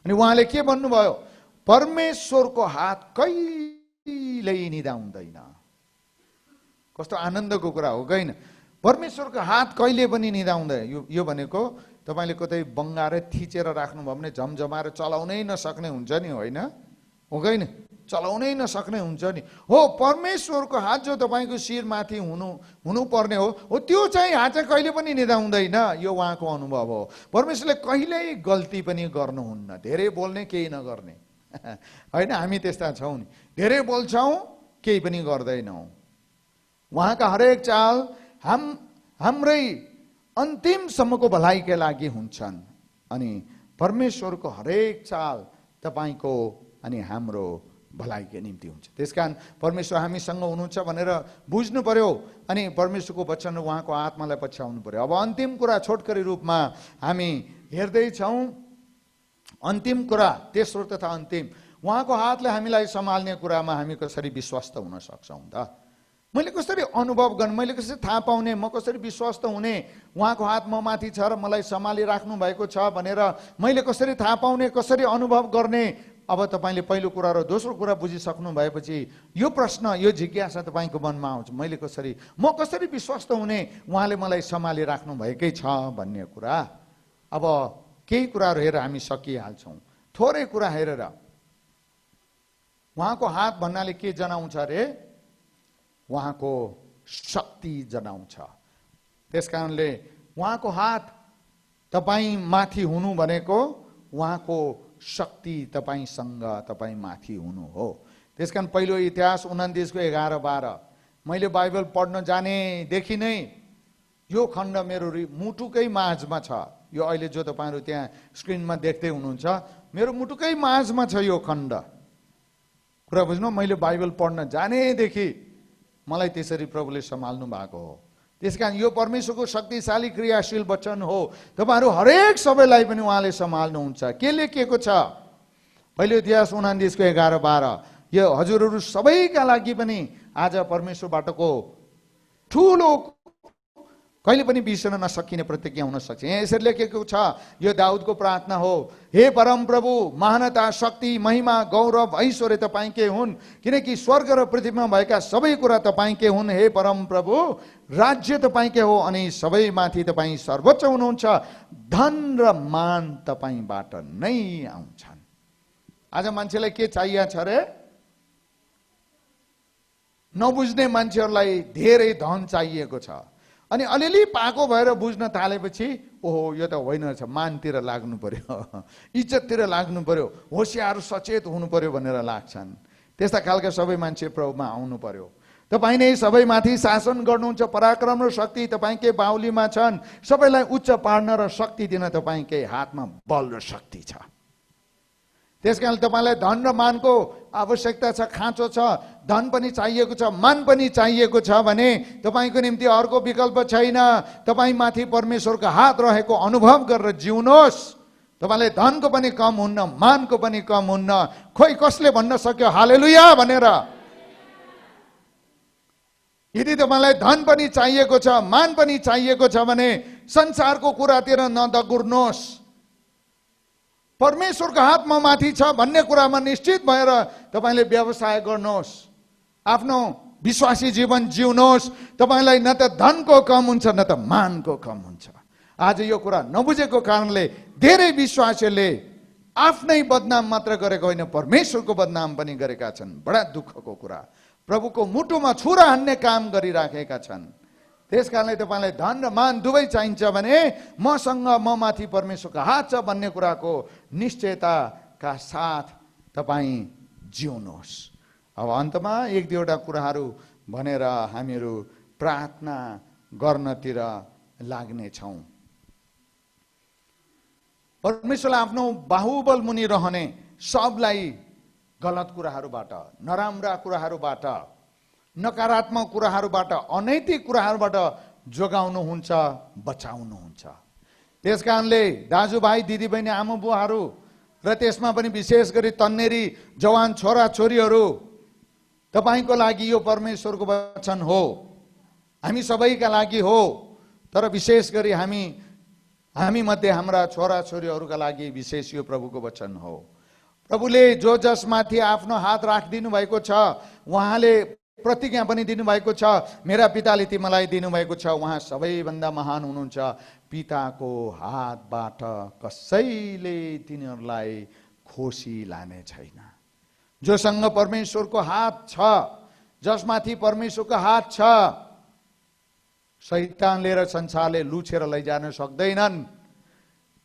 A: अनि उहाँले के भन्नुभयो? परमेश्वरको हात कहिल्यै निदाउँदैन। कस्तो आनन्दको कुरा हो होइन? परमेश्वरको हात कहिले पनि निदाउँदैन। यो भनेको तपाईँले कतै बङ्गाएर थिचेर राख्नुभयो भने झमझमाएर चलाउनै नसक्ने हुन्छ नि, होइन हो होइन? चलाउनै नसक्ने हुन्छ नि हो। परमेश्वरको हात जो तपाईँको शिरमाथि हुनुपर्ने हो त्यो चाहिँ हात चाहिँ कहिले पनि निदाउँदैन। यो उहाँको अनुभव हो। परमेश्वरले कहिल्यै गल्ती पनि गर्नुहुन्न। धेरै बोल्ने केही नगर्ने होइन, हामी त्यस्ता छौँ नि। धेरै बोल्छौँ केही पनि गर्दैनौँ। उहाँका हरेक चाल हाम्रै अन्तिमसम्मको भलाइका लागि हुन्छन्। अनि परमेश्वरको हरेक चाल तपाईँको अनि हाम्रो भलाइका निम्ति हुन्छ। त्यसकारण परमेश्वर हामीसँग हुनुहुन्छ भनेर बुझ्नु पर्यो। अनि परमेश्वरको वचन र उहाँको आत्मालाई पछ्याउनु पर्यो। अब अन्तिम कुरा छोटकरी रूपमा हामी हेर्दैछौँ अन्तिम कुरा, तेस्रो तथा अन्तिम, उहाँको हातले हामीलाई सम्हाल्ने कुरामा हामी कसरी विश्वस्त हुन सक्छौँ त? मैले कसरी अनुभव गर्ने, मैले कसरी थाहा पाउने, म कसरी विश्वस्त हुने उहाँको हात म माथि छ र मलाई सम्हालिराख्नु भएको छ भनेर मैले कसरी थाहा पाउने, कसरी अनुभव गर्ने? अब तपाईँले पहिलो कुरा र दोस्रो कुरा बुझिसक्नु भएपछि यो प्रश्न, यो जिज्ञासा तपाईँको मनमा आउँछ, म कसरी विश्वस्त हुने उहाँले मलाई सम्हालिराख्नु भएकै छ भन्ने कुरा। अब केही कुराहरू हेरेर हामी सकिहाल्छौँ। थोरै कुरा हेरेर, उहाँको हात भन्नाले के जनाउँछ अरे? उहाँको शक्ति जनाउँछ। त्यसकारणले उहाँको हात तपाईँ माथि हुनु भनेको उहाँको शक्ति तपाईँसँग, तपाईँ माथि हुनु हो। त्यसकारण पहिलो इतिहास 29:11-12 मैले बाइबल पढ्न जानेदेखि नै यो खण्ड मेरो मुटुकै माझमा छ। यो अहिले जो तपाईँहरू त्यहाँ स्क्रिनमा देख्दै हुनुहुन्छ, मेरो मुटुकै माझमा छ यो खण्ड। कुरा बुझ्नु, मैले बाइबल पढ्न जानेदेखि मलाई त्यसरी प्रभुले सम्हाल्नु भएको हो। त्यसकारण यो परमेश्वरको शक्तिशाली क्रियाशील वचन हो। तपाईँहरू हरेक सबैलाई पनि उहाँले सम्हाल्नुहुन्छ। के लेखिएको छ? पहिलो इतिहास 29:11-12 यो हजुरहरू सबैका लागि पनि आज परमेश्वरबाटको ठुलो कहिले पनि बिर्सन नसकिने प्रतिज्ञा हुन सक्छ। यहाँ यसरी लेखेको छ, यो दाउदको प्रार्थना हो, हे परम प्रभु, महानता, शक्ति, महिमा, गौरव, ऐश्वर्य तपाईँकै हुन्, किनकि स्वर्ग र पृथ्वीमा भएका सबै कुरा तपाईँकै हुन्। हे परम प्रभु, राज्य तपाईँकै हो अनि सबैमाथि तपाईँ सर्वोच्च हुनुहुन्छ। धन र मान तपाईँबाट नै आउँछन्। आज मान्छेलाई के चाहिएको छ अरे? नबुझ्ने मान्छेहरूलाई धेरै धन चाहिएको छ। अनि अलिअलि पाएको भएर बुझ्न थालेपछि ओहो यो त होइन रहेछ, मानतिर लाग्नु पर्यो, इज्जततिर लाग्नु पर्यो, होसियार सचेत हुनु पर्यो भनेर लाग्छन्। त्यस्ता खालका सबै मान्छे प्रभुमा आउनु पर्यो। तपाईँ नै सबैमाथि शासन गर्नुहुन्छ, पराक्रम र शक्ति तपाईँकै बाहुलीमा छन्, सबैलाई उच्च पार्न र शक्ति दिन तपाईँकै हातमा बल र शक्ति छ। त्यसकारण तपाईँलाई धन र मानको आवश्यकता छ, खाँचो छ, धन पनि चाहिएको छ, मान पनि चाहिएको छ भने तपाईँको निम्ति अर्को विकल्प छैन। तपाईँमाथि परमेश्वरको हात रहेको अनुभव गरेर जिउनुहोस्। तपाईँलाई धनको पनि कम हुन्न, मानको पनि कम हुन्न। खोइ कसले भन्न सक्यो हालेलुया भनेर? यदि तपाईँलाई धन पनि चाहिएको छ, मान पनि चाहिएको छ भने संसारको कुरातिर नदगुर्नुहोस्। परमेश्वरको हातमा माथि छ भन्ने कुरामा निश्चित भएर तपाईँले व्यवसाय गर्नुहोस्, आफ्नो विश्वासी जीवन जिउनुहोस्। तपाईँलाई न त धनको कम हुन्छ न त मानको कम हुन्छ। आज यो कुरा नबुझेको कारणले धेरै विश्वासीले आफ्नै बदनाम मात्र गरेको होइन, परमेश्वरको बदनाम पनि गरेका छन्। बडा दुःखको कुरा। प्रभुको मुटुमा छुरा हान्ने काम गरिराखेका छन्। त्यसकारणले तपाईँलाई धन र मान दुवै चाहिन्छ भने मसँग, म माथि परमेश्वरको हात छ भन्ने कुराको निश्चयताका साथ तपाईँ जिउनुहोस्। अब अन्तमा एक दुईवटा कुराहरू भनेर हामीहरू प्रार्थना गर्नतिर लाग्नेछौँ। परमेश्वरले आफ्नो बाहुबल मुनि रहने सबलाई गलत कुराहरूबाट, नराम्रा कुराहरूबाट, नकारात्मक कुराहरूबाट, अनैतिक कुराहरूबाट जोगाउनुहुन्छ, बचाउनुहुन्छ। त्यसकारणले दाजुभाइ, दिदीबहिनी, आमा बुवाहरू र त्यसमा पनि विशेष गरी तन्नेरी जवान छोरा छोरीहरू, तपाईँको लागि यो परमेश्वरको वचन हो, हामी सबैका लागि हो। तर विशेष गरी हामी मध्ये हाम्रा छोरा छोरीहरूका लागि विशेष यो प्रभुको वचन हो। प्रभुले जो जसमाथि आफ्नो हात राखिदिनु भएको छ, उहाँले प्रतिज्ञा पनि दिनुभएको छ, मेरा पिताले तिमीलाई दिनुभएको छ, उहाँ सबैभन्दा महान हुनुहुन्छ। पिताको हातबाट कसैले तिनीहरूलाई खोसी लाने छैन। जोसँग परमेश्वरको हात छ, जसमाथि परमेश्वरको हात छ, शैतानले र संसारले लुछेर लैजान सक्दैनन्।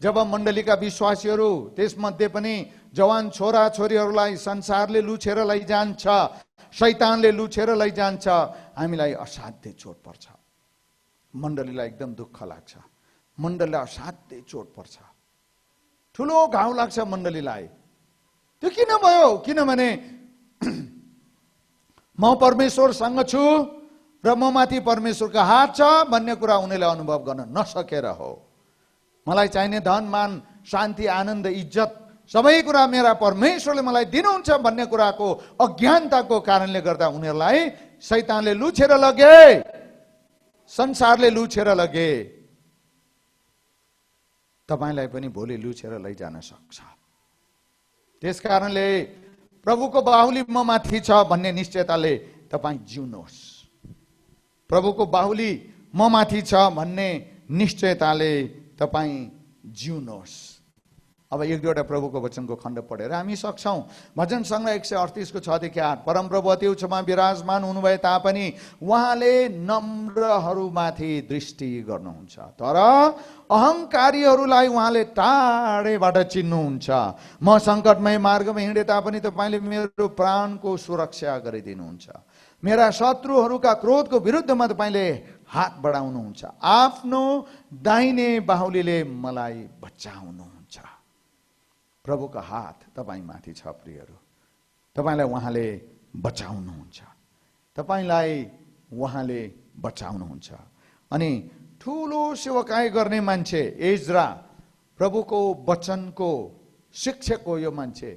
A: जब मण्डलीका विश्वासीहरू, त्यसमध्ये पनि जवान छोरा छोरीहरूलाई संसारले लुछेर लैजान्छ, शैतानले लुछेर लैजान्छ, हामीलाई असाध्य चोट पर्छ। मण्डलीलाई एकदम दुःख लाग्छ, मण्डलीलाई असाध्य चोट पर्छ, ठुलो घाउ लाग्छ मण्डलीलाई। त्यो किन भयो? किनभने म परमेश्वरसँग छु र म माथि परमेश्वरको हात छ भन्ने कुरा उनीहरूले अनुभव गर्न नसकेर हो। मलाई चाहिने धन, मान, शान्ति, आनन्द, इज्जत सबै कुरा मेरा परमेश्वरले मलाई दिनुहुन्छ भन्ने कुराको अज्ञानताको कारणले गर्दा उनीहरूलाई शैतानले लुछेर लगे, संसारले लुछेर लगे। तपाईलाई पनि भोलि लुछेर लैजान सक्छ। त्यसकारणले प्रभुको बाहुली म माथि छ भन्ने निश्चयताले तपाईँ जिउनुहोस्। प्रभुको बाहुली म माथि छ भन्ने निश्चयताले तपाईँ जिउनुहोस्। अब एक दुईवटा प्रभुको वचनको खण्ड पढेर हामी सक्छौँ। भजन सङ्ग्रह 138 को 6 देखि 8। परमप्रभु अति उच्चमा विराजमान हुनुभए तापनि उहाँले नम्रहरूमाथि दृष्टि गर्नुहुन्छ, तर अहङ्कारीहरूलाई उहाँले टाढेबाट चिन्नुहुन्छ। म सङ्कटमय मार्गमा हिँडे तापनि तपाईँले मेरो प्राणको सुरक्षा गरिदिनुहुन्छ। मेरा शत्रुहरूका क्रोधको विरुद्धमा तपाईँले हात बढाउनुहुन्छ। आफ्नो दाहिने बाहुलीले मलाई बचाउनुहुन्छ। प्रभुको हात तपाईमाथि छ प्रियहरू। तपाईलाई उहाँले बचाउनुहुन्छ, तपाईलाई उहाँले बचाउनुहुन्छ। अनि ठुलो सेवकाई गर्ने मान्छे एज्रा, प्रभुको वचनको शिक्षक हो यो मान्छे।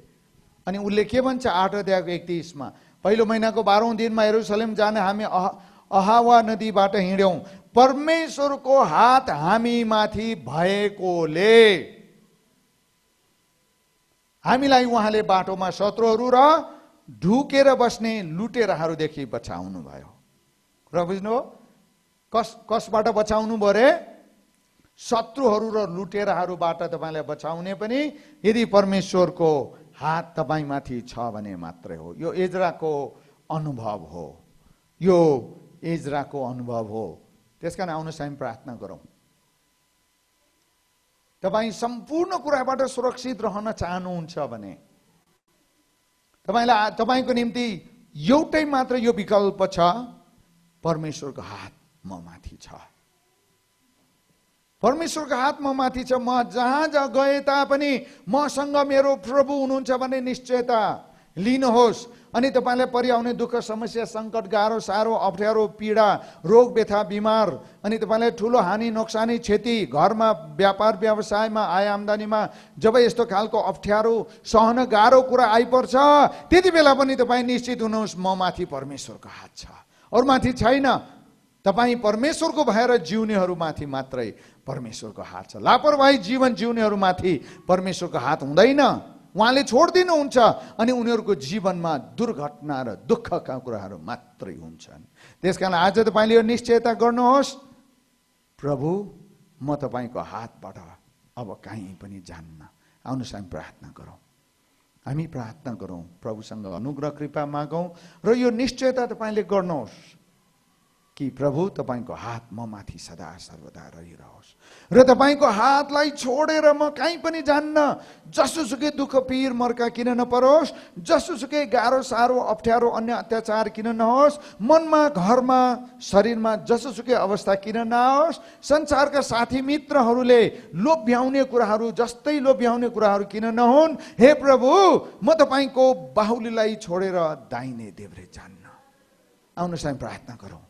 A: अनि उसले के भन्छ 8 अध्याय 31 मा, पहिलो महिनाको 12औं दिनमा यरुशलेम जाने हामी अहावा नदीबाट हिँड्यौं। परमेश्वरको हात हामी माथि भएकोले हामीलाई उहाँले बाटोमा शत्रुहरू र ढुकेर बस्ने लुटेराहरूदेखि बचाउनु भयो। र बुझ्नु कसबाट बचाउनु भयो रे? शत्रुहरू र लुटेराहरूबाट तपाईलाई बचाउने पनि यदि परमेश्वरको हात तपाईमाथि छ भने मात्रै हो। यो एज्राको अनुभव हो, यो एज्राको अनुभव हो। त्यसकारण आउनुहोस् हामी प्रार्थना गरौँ। तपाईँ सम्पूर्ण कुराबाट सुरक्षित रहन चाहनुहुन्छ भने तपाईको निम्ति एउटै मात्र यो विकल्प छ, परमेश्वरको हात म माथि छ। परमेश्वरको हात म माथि छ। म जहाँ जहाँ गए तापनि मसँग मेरो प्रभु हुनुहुन्छ भन्ने निश्चयता लिनुहोस्। अनि तपाईलाई परिआउने दुःख, समस्या, संकट, गाह्रो, साह्रो, अप्ठ्यारो, पीडा, रोग, व्यथा, बिमार, अनि तपाईलाई ठुलो हानि, नोक्सानी, क्षति, घरमा, व्यापार व्यवसायमा, आय आम्दानीमा जब यस्तो खालको अप्ठ्यारो सहन गाह्रो कुरा आइपर्छ, त्यति बेला पनि तपाईँ निश्चित हुनुहोस् म माथि परमेश्वरको हात छ, अरू माथि छैन। तपाईँ परमेश्वरको भएर जिउनेहरूमाथि मात्रै परमेश्वरको हात छ। लापरवाही जीवन जिउनेहरूमाथि परमेश्वरको हात हुँदैन। उहाँले छोडिदिनुहुन्छ अनि उनीहरूको जीवनमा दुर्घटना र दुःखका कुराहरू मात्रै हुन्छन्। त्यसकारण आज तपाईले यो निश्चयता गर्नुहोस्, प्रभु म तपाईको हातबाट अब कहीँ पनि जान्न। आउनुहोस् हामी प्रार्थना गरौँ। हामी प्रार्थना गरौँ, प्रभुसँग अनुग्रह कृपा मागौँ र यो निश्चयता तपाईले गर्नुहोस् कि प्रभु तपाईको हात म माथि सदा सर्वदा रहिरहोस् र तपाईको हातलाई छोडेर म कहीँ पनि जान्न। जसोसुकै दुःख पीर मर्का किन नपरोस्, जसोसुकै गाह्रो साह्रो अप्ठ्यारो अन्य अत्याचार किन नहोस्, मनमा घरमा शरीरमा जसोसुकै अवस्था किन नहोस्, संसारका साथी मित्रहरूले लोभ्याउने कुराहरू जस्तै लोभ्याउने कुराहरू किन नहुन्। हे प्रभु म तपाईको बाहुलीलाई छोडेर दाहिने देब्रे जान्न। आउनुहोस् हामी प्रार्थना गरौँ।